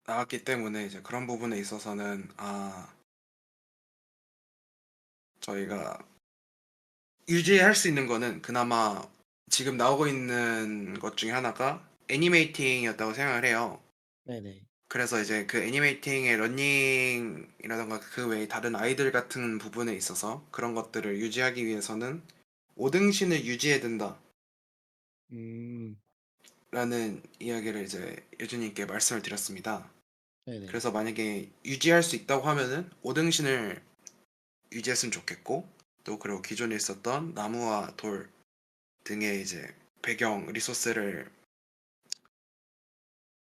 나왔기 때문에 이제 그런 부분에 있어서는 저희가 유지할 수 있는 거는 그나마 지금 나오고 있는 것 중에 하나가 애니메이팅이었다고 생각을 해요. 네네. 그래서 이제 그 애니메이팅의 러닝이라던가 그 외에 다른 아이들 같은 부분에 있어서 그런 것들을 유지하기 위해서는 5등신을 유지해야 음, 된다라는 이야기를 이제 예준님께 말씀을 드렸습니다. 네네. 그래서 만약에 유지할 수 있다고 하면은 5등신을 유지했으면 좋겠고, 또 그리고 기존에 있었던 나무와 돌 등의 이제 배경 리소스를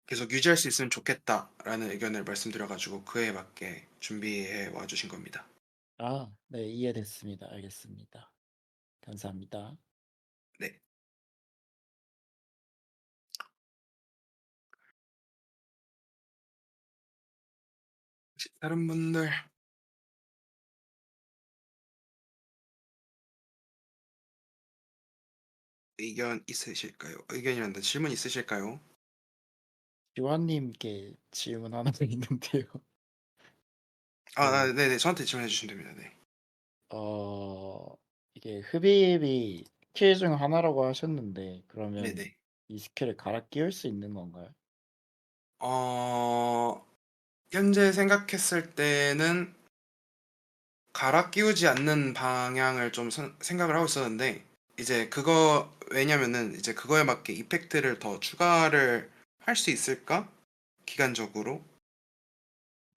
계속 유지할 수 있으면 좋겠다라는 의견을 말씀드려가지고 그에 맞게 준비해 와 주신 겁니다. 아, 네, 이해됐습니다. 알겠습니다. 감사합니다. 네. 혹시 다른 분들 의견 있으실까요? 의견이란다 질문 있으실까요? 지환님께 질문 하나 있는데요. 네네. 저한테 질문해 주시면 됩니다. 네. 어, 이게 흡입이 스킬 중 하나라고 하셨는데, 그러면 네네. 이 스킬을 갈아 끼울 수 있는 건가요? 어, 현재 생각했을 때는 갈아 끼우지 않는 방향을 좀 생각을 하고 있었는데, 이제 그거 왜냐면은 이제 그거에 맞게 이펙트를 더 추가를 할 수 있을까? 기간적으로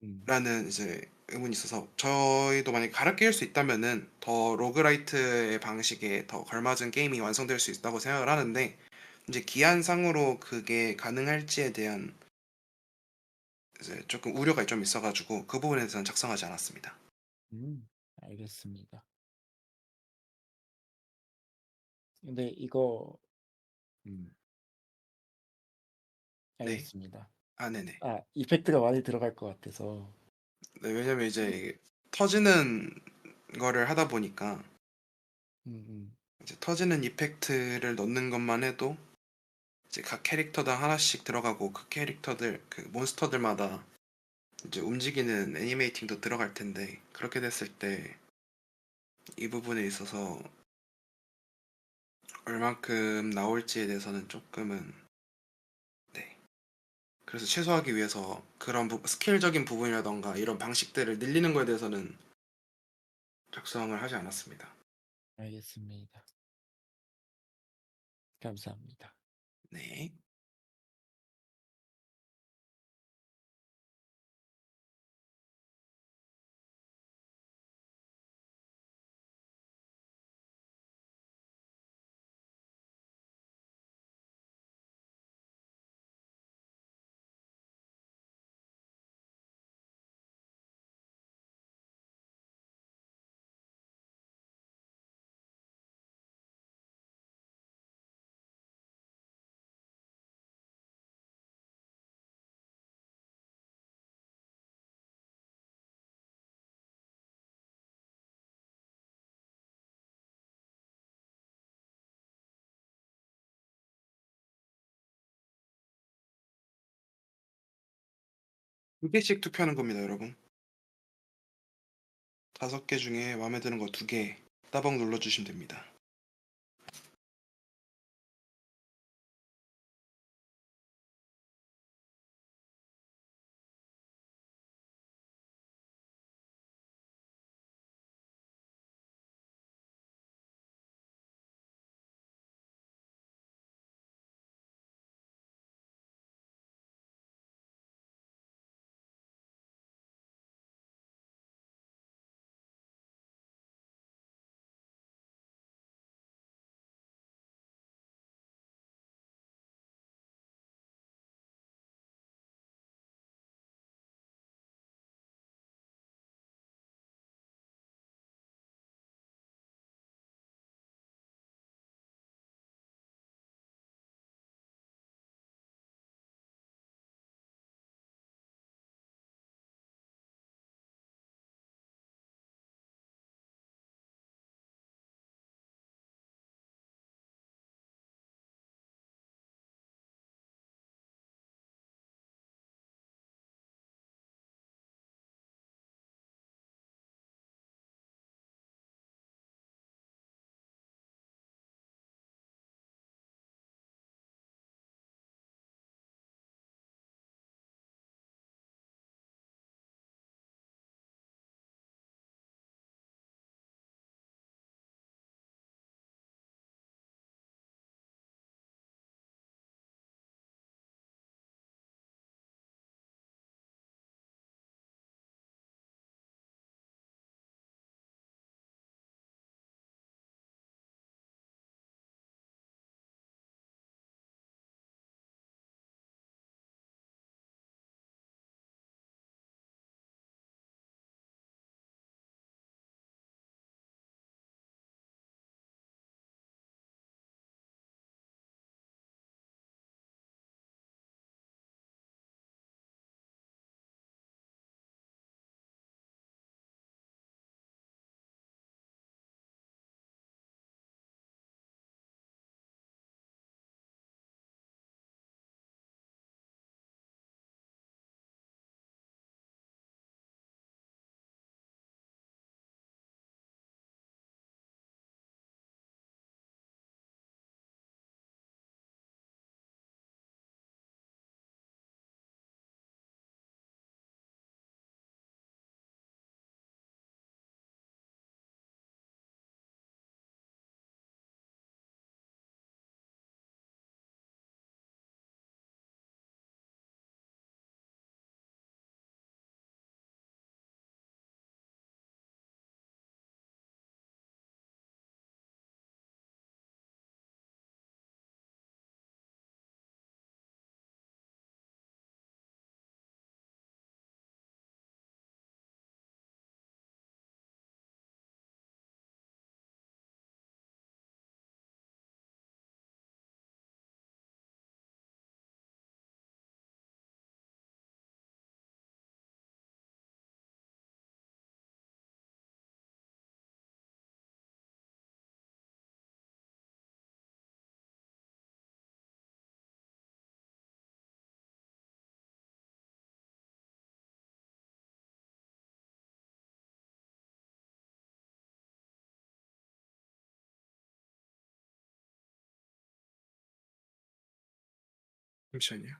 음, 라는 이제 의문이 있어서, 저희도 만약에 갈아 끼울 수 있다면은 더 로그라이트의 방식에 더 걸맞은 게임이 완성될 수 있다고 생각을 하는데, 이제 기한상으로 그게 가능할지에 대한 이제 조금 우려가 좀 있어가지고 그 부분에 대해서는 작성하지 않았습니다. 알겠습니다. 근데 이거, 음, 네. 알겠습니다. 네네. 아, 이펙트가 많이 들어갈 것 같아서, 네, 왜냐면 이제 이게 터지는 거를 하다 보니까 음, 음, 이제 터지는 이펙트를 넣는 것만 해도 이제 각 캐릭터당 하나씩 들어가고, 그 캐릭터들 그 몬스터들마다 이제 움직이는 애니메이팅도 들어갈 텐데, 그렇게 됐을 때 이 부분에 있어서 얼만큼 나올지에 대해서는 조금은, 네. 그래서 최소화하기 위해서 그런 스킬적인 부분이라던가 이런 방식들을 늘리는 거에 대해서는 작성을 하지 않았습니다. 알겠습니다. 감사합니다. 네. 두 개씩 투표하는 겁니다, 여러분. 5개 중에 마음에 드는 거 2개 따봉 눌러주시면 됩니다. 잠시만요.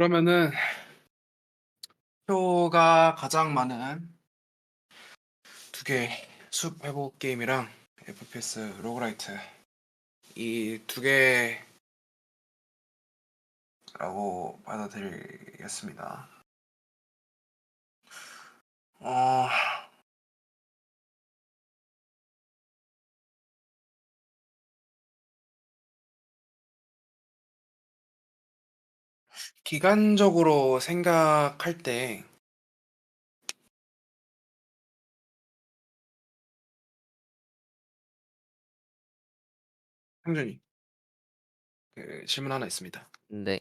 그러면은 표가 가장 많은 두 개 숲 회복 게임이랑 FPS 로그라이트 이 두 개라고 받아들이겠습니다. 어, 기간적으로 생각할 때 형준이 그 질문 하나 있습니다. 네,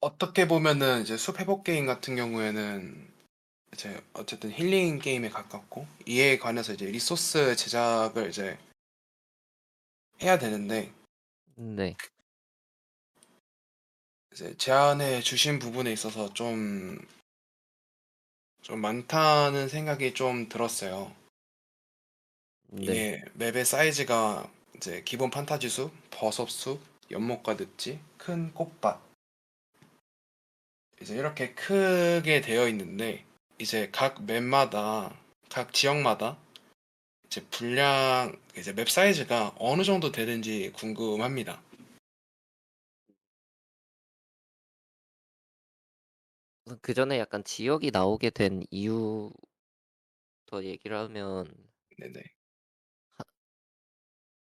어떻게 보면은 이제 숲 회복 게임 같은 경우에는 이제 어쨌든 힐링 게임에 가깝고 이에 관해서 이제 리소스 제작을 이제 해야 되는데 네, 이제 제안해 주신 부분에 있어서 좀 많다는 생각이 좀 들었어요. 네, 이게 맵의 사이즈가 이제 기본 판타지 숲, 버섯 숲, 연못과 늪지, 큰 꽃밭 이제 이렇게 크게 되어 있는데 이제 각 맵마다 각 지역마다 이제 분량 이제 맵 사이즈가 어느 정도 되는지 궁금합니다. 우선 그 전에 약간 지역이 나오게 된 이유부터 얘기를 하면 네네.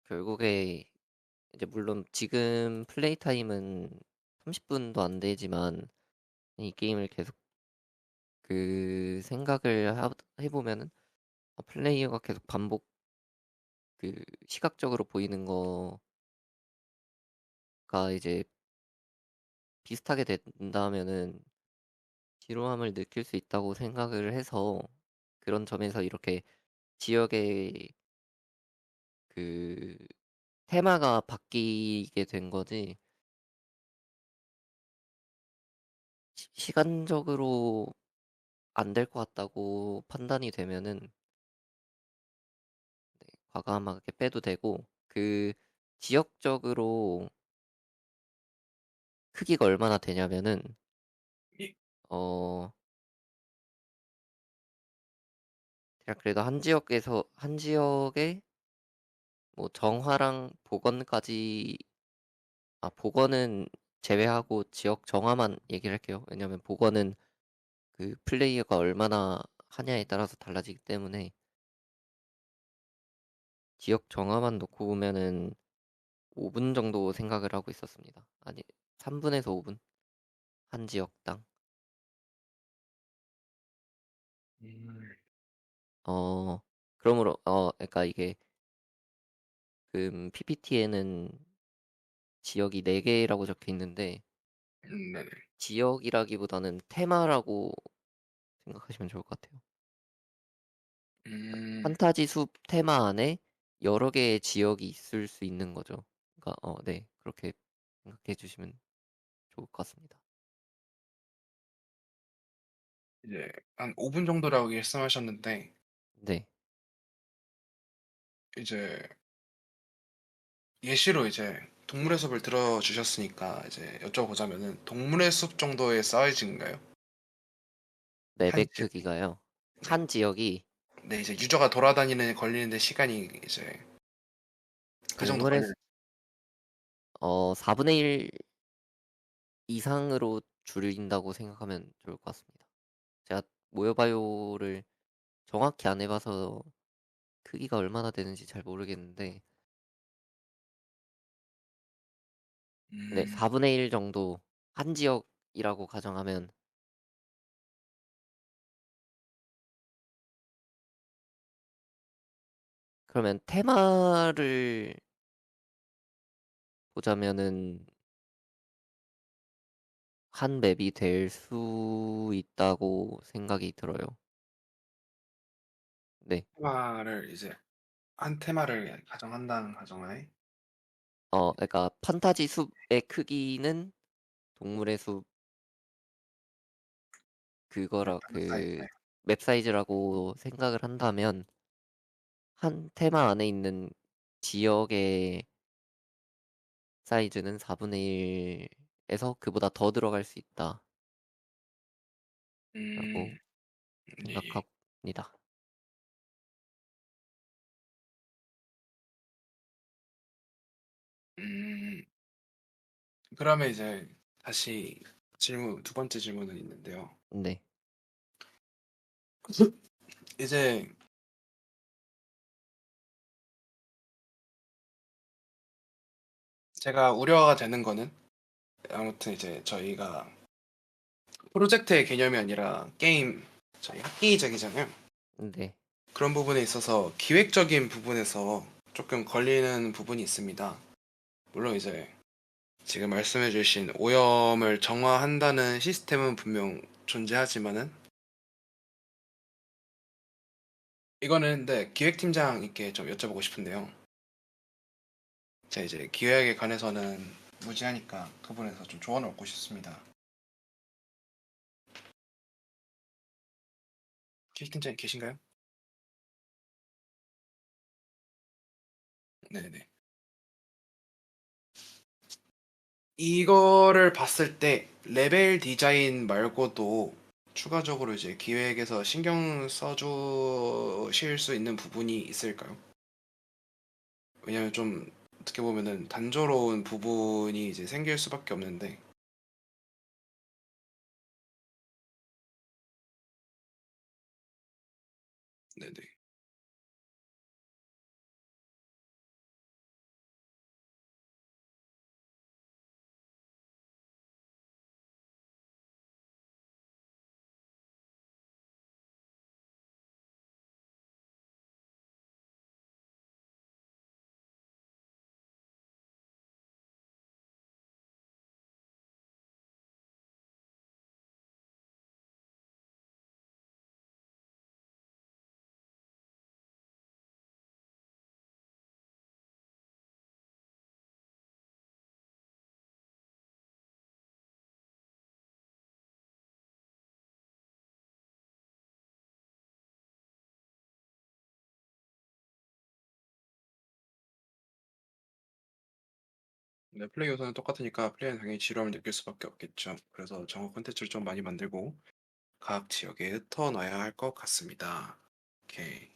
결국에 이제 물론 지금 플레이 타임은 30분도 안 되지만 이 게임을 계속 그 생각을 해보면은 플레이어가 계속 반복 그 시각적으로 보이는 거가 이제 비슷하게 된다면은 지루함을 느낄 수 있다고 생각을 해서 그런 점에서 이렇게 지역의 그 테마가 바뀌게 된 거지 시간적으로 안 될 것 같다고 판단이 되면은 과감하게 빼도 되고 그 지역적으로 크기가 얼마나 되냐면은 예. 어 대략 그래도 한 지역에 뭐 정화랑 복원까지 복원은 제외하고 지역 정화만 얘기를 할게요. 왜냐면 복원은 그 플레이어가 얼마나 하냐에 따라서 달라지기 때문에 지역 정화만 놓고 보면은 5분 정도 생각을 하고 있었습니다. 아니 3분에서 5분 한 지역당. 음, 어 그러므로 그러니까 이게 PPT에는 지역이 4개라고 적혀 있는데 네네. 지역이라기보다는 테마라고 생각하시면 좋을 것 같아요. 음, 판타지 숲 테마 안에 여러 개의 지역이 있을 수 있는 거죠. 그러니까 네. 그렇게 생각해 주시면 좋을 것 같습니다. 이제 한 5분 정도라고 말씀하셨는데 네. 이제 예시로 이제 동물의 숲을 들어주셨으니까 이제 여쭤보자면은 동물의 숲 정도의 사이즈인가요? 한 맵의 지역. 크기가요. 네. 한 지역이 네, 이제 유저가 돌아다니는 걸리는데 시간이 이제 그 정도 동물의 걸리는. 숲 4분의 1 이상으로 줄인다고 생각하면 좋을 것 같습니다. 제가 모여바이오를 정확히 안 해봐서 크기가 얼마나 되는지 잘 모르겠는데 네, 음, 4분의 1 정도 한 지역이라고 가정하면 그러면 테마를 보자면은 한 맵이 될 수 있다고 생각이 들어요. 네. 테마를 이제 한 테마를 가정한다는 가정하에 그러니까 판타지 숲의 크기는 동물의 숲 그거라 사이즈. 그 맵 사이즈라고 생각을 한다면 한 테마 안에 있는 지역의 사이즈는 4분의 1에서 그보다 더 들어갈 수 있다라고 음, 예, 예. 생각합니다. 음, 그러면 이제 다시 두 번째 질문은 있는데요. 네, 이제 제가 우려가 되는 거는 아무튼 이제 저희가 프로젝트의 개념이 아니라 게임 저희 학기제이잖아요. 네, 그런 부분에 있어서 기획적인 부분에서 조금 걸리는 부분이 있습니다. 물론 이제 지금 말씀해주신 오염을 정화한다는 시스템은 분명 존재하지만은 이거는 근데 기획팀장님께 좀 여쭤보고 싶은데요. 제가 이제 기획에 관해서는 무지하니까 그 부분에서 좀 조언을 얻고 싶습니다. 기획팀장님 계신가요? 네네. 이거를 봤을 때 레벨 디자인 말고도 추가적으로 이제 기획에서 신경 써주실 수 있는 부분이 있을까요? 왜냐면 좀 어떻게 보면은 단조로운 부분이 이제 생길 수밖에 없는데. 네네. 네, 플레이 요소는 똑같으니까 플레이는 당연히 지루함을 느낄 수밖에 없겠죠. 그래서 정화 콘텐츠를 좀 많이 만들고 각 지역에 흩어놔야 할 것 같습니다. 오케이.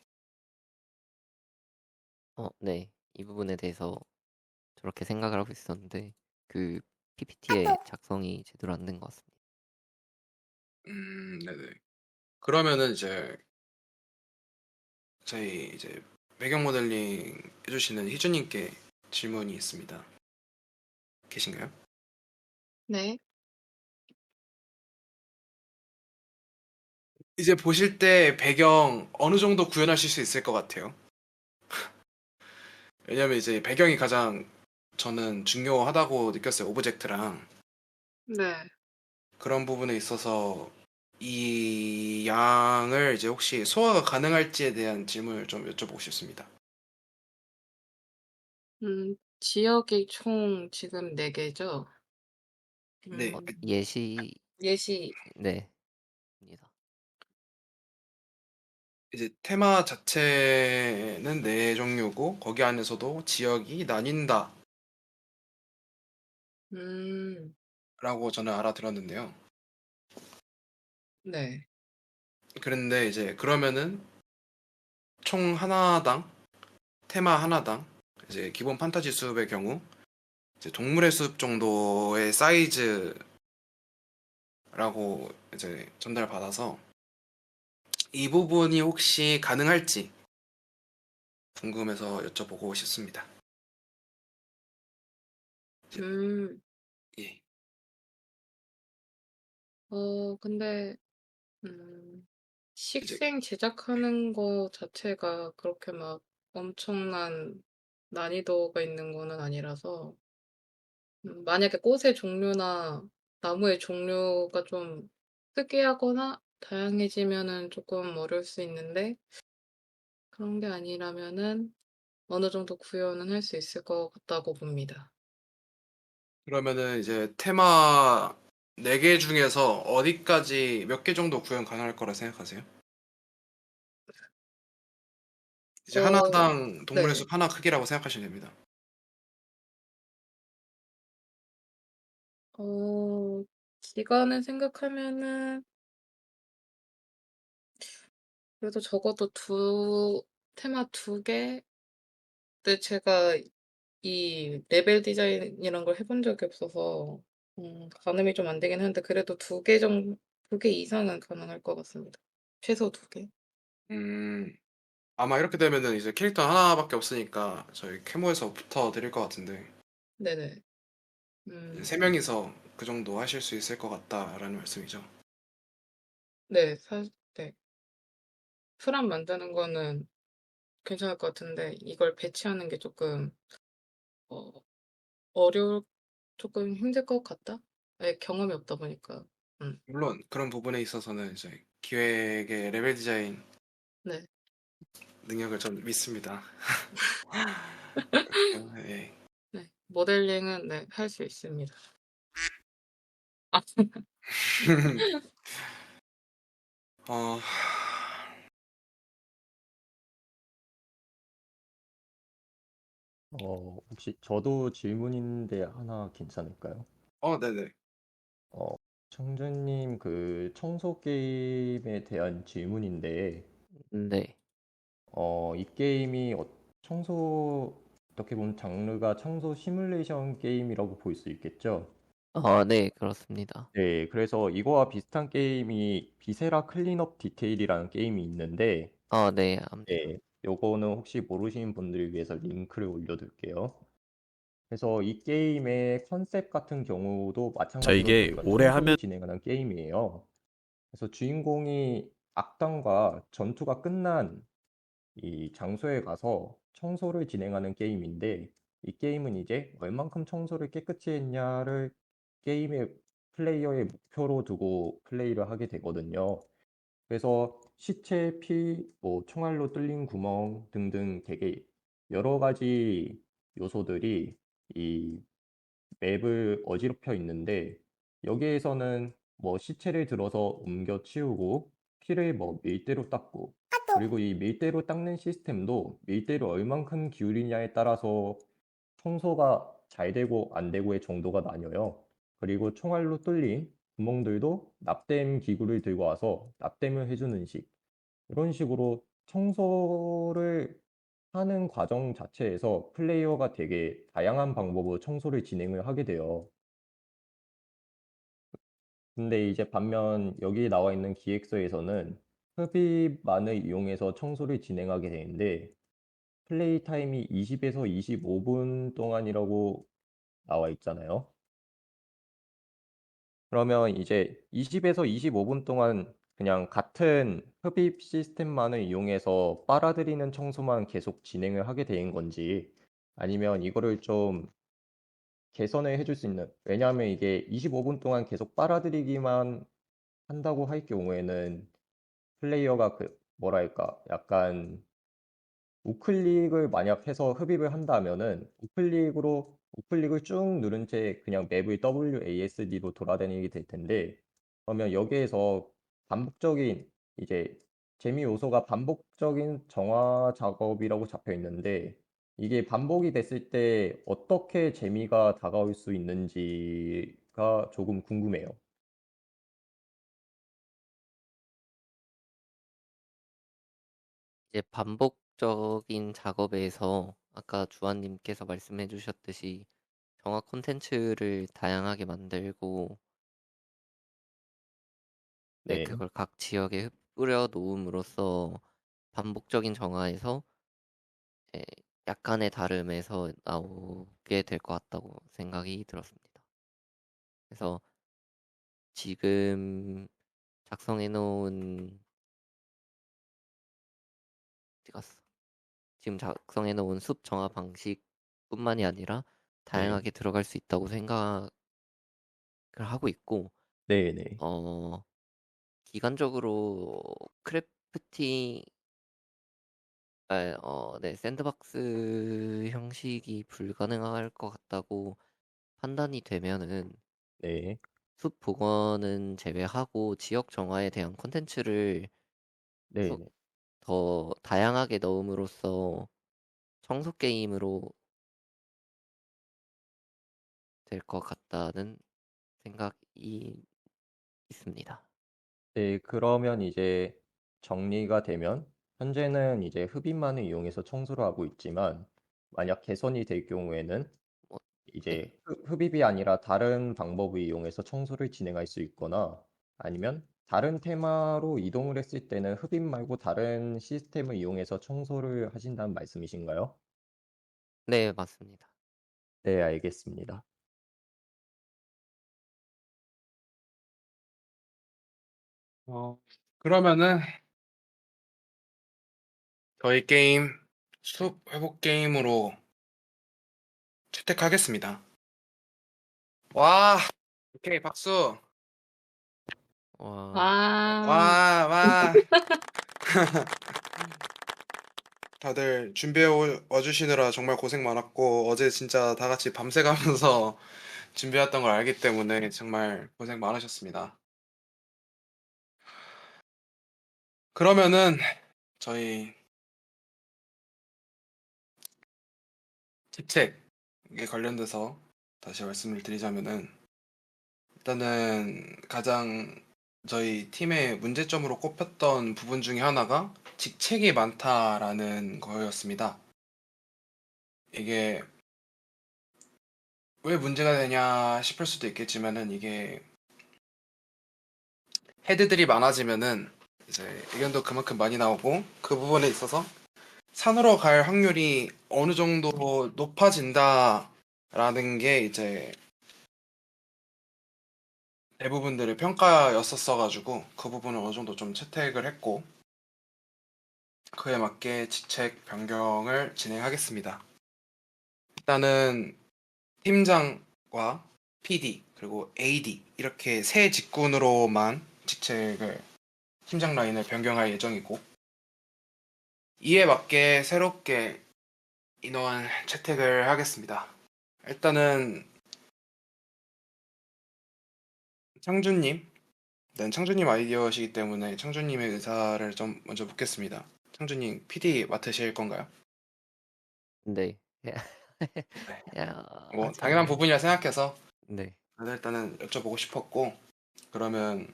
네, 이 부분에 대해서 저렇게 생각을 하고 있었는데 그 PPT의 작성이 제대로 안 된 것 같습니다. 네네. 그러면은 이제 저희 이제 배경 모델링 해주시는 희주님께 질문이 있습니다. 계신가요? 네. 이제 보실 때 배경 어느 정도 구현하실 수 있을 것 같아요. 왜냐면 이제 배경이 가장 저는 중요하다고 느꼈어요. 오브젝트랑 네. 그런 부분에 있어서 이 양을 이제 혹시 소화가 가능할지에 대한 질문을 좀 여쭤보고 싶습니다. 지역이 총 지금 4개죠? 네, 예시, 예시, 네, 입니다. 이제 테마 자체는 네 종류고 거기 안에서도 지역이 나뉜다라고 음, 저는 알아들었는데요. 네. 그런데 이제 그러면은 총 하나당 테마 하나당 이제 기본 판타지 숲의 경우 이제 동물의 숲 정도의 사이즈라고 이제 전달받아서 이 부분이 혹시 가능할지 궁금해서 여쭤보고 싶습니다. 음, 예. 근데, 이제 식생 제작하는 거 자체가 그렇게 막 엄청난 난이도가 있는 거는 아니라서, 만약에 꽃의 종류나 나무의 종류가 좀 특이하거나 다양해지면은 조금 어려울 수 있는데, 그런 게 아니라면은 어느 정도 구현은 할 수 있을 것 같다고 봅니다. 그러면은 이제 테마 4개 중에서 어디까지 몇 개 정도 구현 가능할 거라 생각하세요? 이제 어, 하나당 동물의 네. 숲 하나 크기라고 생각하시면 됩니다. 기간을 생각하면은 그래도 적어도 테마 2개? 근데 제가 이 레벨 디자인이란 걸 해본 적이 없어서 가늠이 좀 안 되긴 하는데 그래도 2개 이상은 가능할 것 같습니다. 최소 2개. 아마 이렇게 되면은 이제 캐릭터 하나밖에 없으니까 저희 캐모에서 붙어 드릴 것 같은데 네네. 이제 음, 3명이서 그 정도 하실 수 있을 것 같다라는 말씀이죠. 네, 네. 프람 만드는 거는 괜찮을 것 같은데 이걸 배치하는 게 조금 어, 조금 힘들 것 같다? 아예 경험이 없다 보니까. 음, 물론 그런 부분에 있어서는 이제 기획의 레벨 디자인 네. 능력을 좀 믿습니다. 예. 네. 모델링은 네, 할 수 있습니다. 아, 어, 혹시 저도 질문인데 하나 괜찮을까요? 네네. 어, 청주님 그 청소 게임에 대한 질문인데, 네. 이 게임이 청소, 어떻게 보면 장르가 청소 시뮬레이션 게임이라고 볼 수 있겠죠? 네, 그렇습니다. 네, 그래서 이거와 비슷한 게임이 비세라 클린업 디테일이라는 게임이 있는데, 네, 압니다. 네, 요거는 혹시 모르시는 분들을 위해서 링크를 올려둘게요. 그래서 이 게임의 컨셉 같은 경우도 마찬가지로 이게 저희가 오래 하면 청소를 진행하는 게임이에요. 그래서 주인공이 악당과 전투가 끝난 이 장소에 가서 청소를 진행하는 게임인데, 이 게임은 이제 얼만큼 청소를 깨끗이 했냐를 게임의 플레이어의 목표로 두고 플레이를 하게 되거든요. 그래서 시체, 피, 뭐 총알로 뚫린 구멍 등등 되게 여러 가지 요소들이 이 맵을 어지럽혀 있는데, 여기에서는 뭐 시체를 들어서 옮겨 치우고 피를 뭐 밀대로 닦고, 그리고 이 밀대로 닦는 시스템도 밀대를 얼만큼 기울이냐에 따라서 청소가 잘 되고 안 되고의 정도가 나뉘어요. 그리고 총알로 뚫린 구멍들도 납땜 기구를 들고 와서 납땜을 해주는 식. 이런 식으로 청소를 하는 과정 자체에서 플레이어가 되게 다양한 방법으로 청소를 진행을 하게 돼요. 근데 이제 반면 여기 나와 있는 기획서에서는 흡입만을 이용해서 청소를 진행하게 되는데, 플레이 타임이 20에서 25분 동안이라고 나와 있잖아요. 그러면 이제 20에서 25분 동안 그냥 같은 흡입 시스템만을 이용해서 빨아들이는 청소만 계속 진행을 하게 되는 건지, 아니면 이거를 좀 개선을 해줄 수 있는, 왜냐하면 이게 25분 동안 계속 빨아들이기만 한다고 할 경우에는 플레이어가 그 뭐랄까 약간 우클릭을 만약 해서 흡입을 한다면은 우클릭을 쭉 누른 채 그냥 맵을 WASD로 돌아다니게 될 텐데, 그러면 여기에서 반복적인 이제 재미 요소가 반복적인 정화 작업이라고 잡혀 있는데, 이게 반복이 됐을 때 어떻게 재미가 다가올 수 있는지가 조금 궁금해요. 이제 반복적인 작업에서 아까 주한님께서 말씀해 주셨듯이 정화 콘텐츠를 다양하게 만들고 네, 네, 그걸 각 지역에 뿌려 놓음으로써 반복적인 정화에서 예, 약간의 다름에서 나오게 될 것 같다고 생각이 들었습니다. 그래서 지금 작성해 놓은 어디 갔어? 지금 작성해 놓은 숲 정화 방식뿐만이 아니라 네, 다양하게 들어갈 수 있다고 생각을 하고 있고 네, 네, 어, 기간적으로 크래프팅 네, 샌드박스 형식이 불가능할 것 같다고 판단이 되면은 네, 숲 복원은 제외하고 지역 정화에 대한 콘텐츠를 네, 소- 네. 더 다양하게 넣음으로써 청소 게임으로 될 것 같다는 생각이 있습니다. 네, 그러면 이제 정리가 되면 현재는 이제 흡입만을 이용해서 청소를 하고 있지만 만약 개선이 될 경우에는 뭐, 네, 이제 흡입이 아니라 다른 방법을 이용해서 청소를 진행할 수 있거나 아니면 다른 테마로 이동을 했을 때는 흡입 말고 다른 시스템을 이용해서 청소를 하신다는 말씀이신가요? 네, 맞습니다. 네, 알겠습니다. 그러면은 저희 게임 숲 회복 게임으로 채택하겠습니다. 와, 오케이, 박수. 와, 와. 와. 다들 준비해 와주시느라 정말 고생 많았고, 어제 진짜 다 같이 밤새 가면서 준비했던 걸 알기 때문에 정말 고생 많으셨습니다. 그러면은 저희 집책에 관련돼서 다시 말씀을 드리자면은, 일단은 가장 저희 팀의 문제점으로 꼽혔던 부분 중에 하나가 직책이 많다라는 거였습니다. 이게 왜 문제가 되냐 싶을 수도 있겠지만은, 이게 헤드들이 많아지면은 이제 의견도 그만큼 많이 나오고, 그 부분에 있어서 산으로 갈 확률이 어느 정도 높아진다라는 게 이제 대부분들의 평가였었어가지고, 그 부분을 어느 정도 좀 채택을 했고, 그에 맞게 직책 변경을 진행하겠습니다. 일단은 팀장과 PD 그리고 AD 이렇게 세 직군으로만 직책을, 팀장 라인을 변경할 예정이고, 이에 맞게 새롭게 인원 채택을 하겠습니다. 일단은 창준님, 창준님 아이디어시기 때문에 창준님의 의사를 좀 먼저 묻겠습니다. 창준님, PD 맡으실 건가요? 네. 네. 야, 뭐 하지 당연한 않아요. 부분이라 생각해서 네. 일단은 여쭤보고 싶었고, 그러면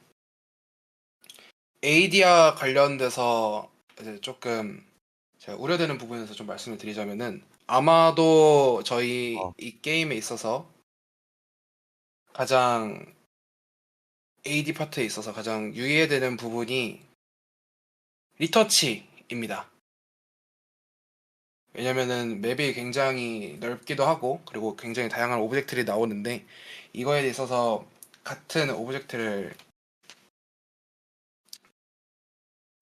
AD와 관련돼서 이제 조금 제가 우려되는 부분에서 좀 말씀을 드리자면은, 아마도 저희 이 게임에 있어서 가장 AD 파트에 있어서 가장 유의해야 되는 부분이 리터치입니다. 왜냐면은 맵이 굉장히 넓기도 하고, 그리고 굉장히 다양한 오브젝트들이 나오는데, 이거에 있어서 같은 오브젝트를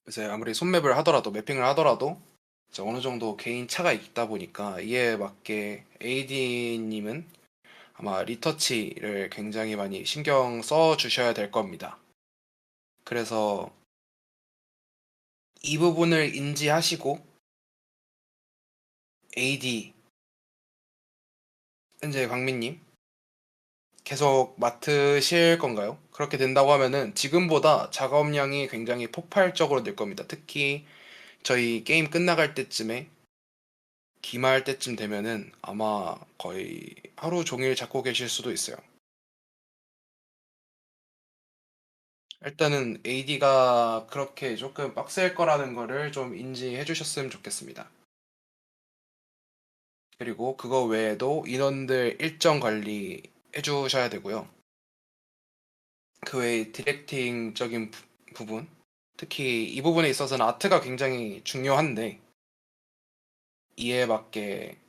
이제 아무리 손맵을 하더라도, 매핑을 하더라도 이제 어느 정도 개인 차가 있다 보니까, 이에 맞게 AD님은 아마 리터치를 굉장히 많이 신경 써 주셔야 될 겁니다. 그래서 이 부분을 인지하시고 AD 현재 광민님 계속 맡으실 건가요? 그렇게 된다고 하면은 지금보다 작업량이 굉장히 폭발적으로 늘 겁니다. 특히 저희 게임 끝나갈 때쯤에, 기말 때쯤 되면은 아마 거의 하루 종일 잡고 계실 수도 있어요. 일단은 AD가 그렇게 조금 빡셀 거라는 거를 좀 인지해 주셨으면 좋겠습니다. 그리고 그거 외에도 인원들 일정 관리 해주셔야 되고요. 그 외에 디렉팅적인 부분, 특히 이 부분에 있어서는 아트가 굉장히 중요한데, 이에 맞게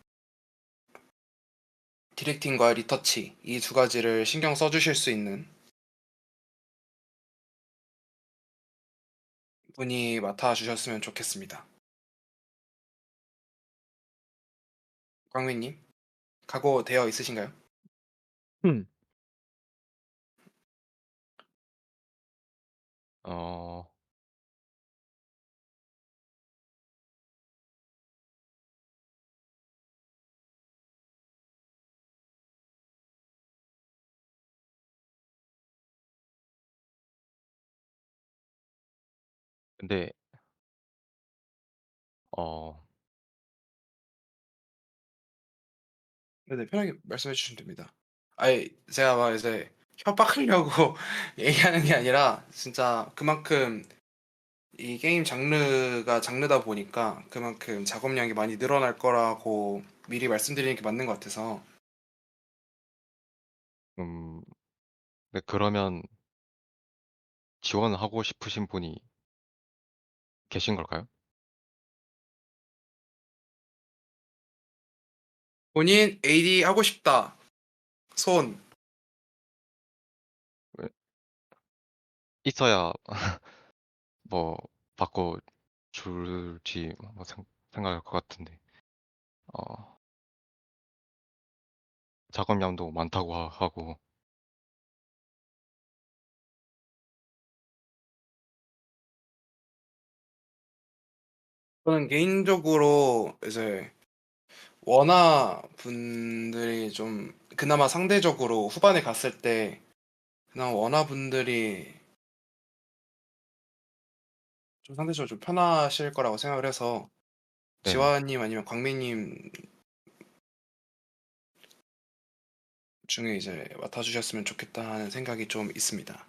디렉팅과 리터치 이 두 가지를 신경 써주실 수 있는 분이 맡아주셨으면 좋겠습니다. 광민님, 각오되어 있으신가요? 음. 어, 근데 어, 네네, 편하게 말씀해 주시면 됩니다. 아니, 제가 막 이제 협박하려고 얘기하는 게 아니라 진짜 그만큼 이 게임 장르가 장르다 보니까 그만큼 작업량이 많이 늘어날 거라고 미리 말씀드리는 게 맞는 것 같아서. 네, 그러면 지원하고 싶으신 분이 계신 걸까요? 본인 AD 하고 싶다. 손. 왜- 있어야 뭐 바꿔줄지 뭐 생각할 것 같은데 작업량도 많다고 하고 저는 개인적으로 이제 원화 분들이 좀 그나마 상대적으로 후반에 갔을 때 그나마 원화 분들이 좀 상대적으로 좀 편하실 거라고 생각을 해서 네네. 지화님 아니면 광민님 중에 이제 맡아주셨으면 좋겠다 하는 생각이 좀 있습니다.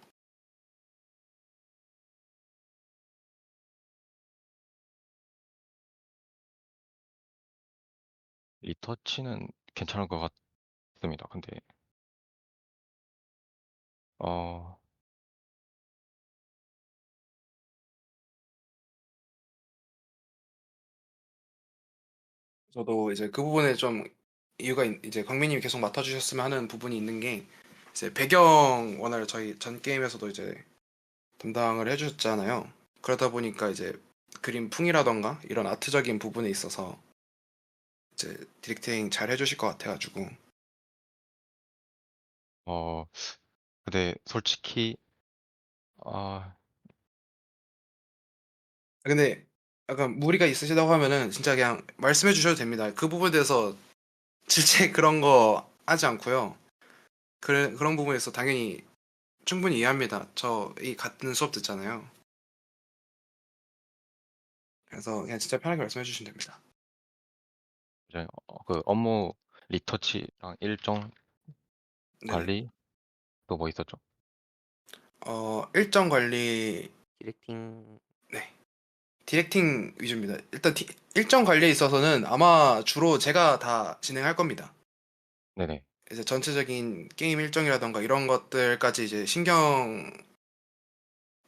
리터치는 괜찮을 것 같습니다. 근데 어 저도 이제 그 부분에 좀 이유가 이제 광민님이 계속 맡아주셨으면 하는 부분이 있는 게 이제 배경 원화를 저희 전 게임에서도 이제 담당을 해주셨잖아요. 그러다 보니까 이제 그림 풍이라던가 이런 아트적인 부분에 있어서 이제 디렉팅 잘 해주실 것 같아가지고. 어 근데 솔직히 아 근데 약간 무리가 있으시다고 하면은 진짜 그냥 말씀해 주셔도 됩니다. 그 부분에 대해서 질책 그런 거 하지 않고요. 그런 부분에서 당연히 충분히 이해합니다. 저 이 같은 수업 듣잖아요. 그래서 그냥 진짜 편하게 말씀해 주시면 됩니다. 이제 그 업무 리터치랑 일정 네네. 관리 또 뭐 있었죠? 일정 관리, 디렉팅 네. 디렉팅 위주입니다. 일단 일정 관리에 있어서는 아마 주로 제가 다 진행할 겁니다. 네네. 이제 전체적인 게임 일정이라던가 이런 것들까지 이제 신경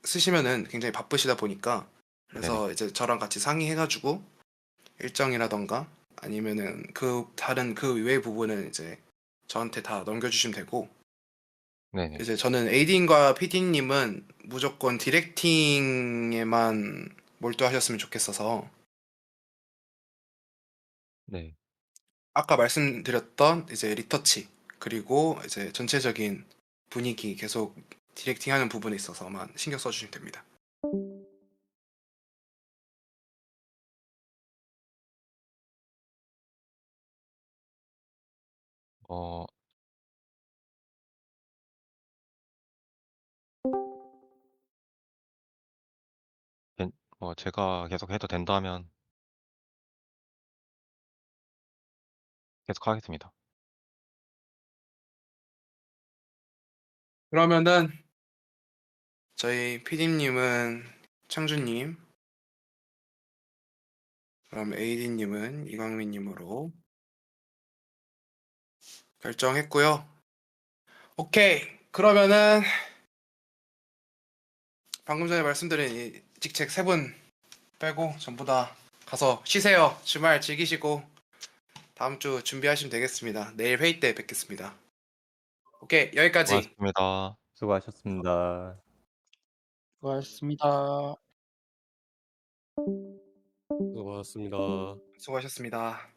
쓰시면은 굉장히 바쁘시다 보니까 네네. 그래서 이제 저랑 같이 상의해가지고 일정이라던가 아니면은 그 다른 그 외의 부분은 이제 저한테 다 넘겨주시면 되고 네네. 이제 저는 AD님과 PD님은 무조건 디렉팅에만 몰두하셨으면 좋겠어서 네. 아까 말씀드렸던 이제 리터치 그리고 이제 전체적인 분위기 계속 디렉팅하는 부분에 있어서만 신경 써주시면 됩니다. 어 제가 계속 해도 된다면 계속 하겠습니다. 그러면은 저희 PD님은 창준님, 그럼 AD님은 이광민님으로 결정했고요. 오케이. 그러면은 방금 전에 말씀드린 이 직책 세 분 빼고 전부 다 가서 쉬세요. 주말 즐기시고 다음 주 준비하시면 되겠습니다. 내일 회의 때 뵙겠습니다. 오케이, 여기까지. 고맙습니다. 수고하셨습니다. 수고하셨습니다. 수고하셨습니다. 수고하셨습니다.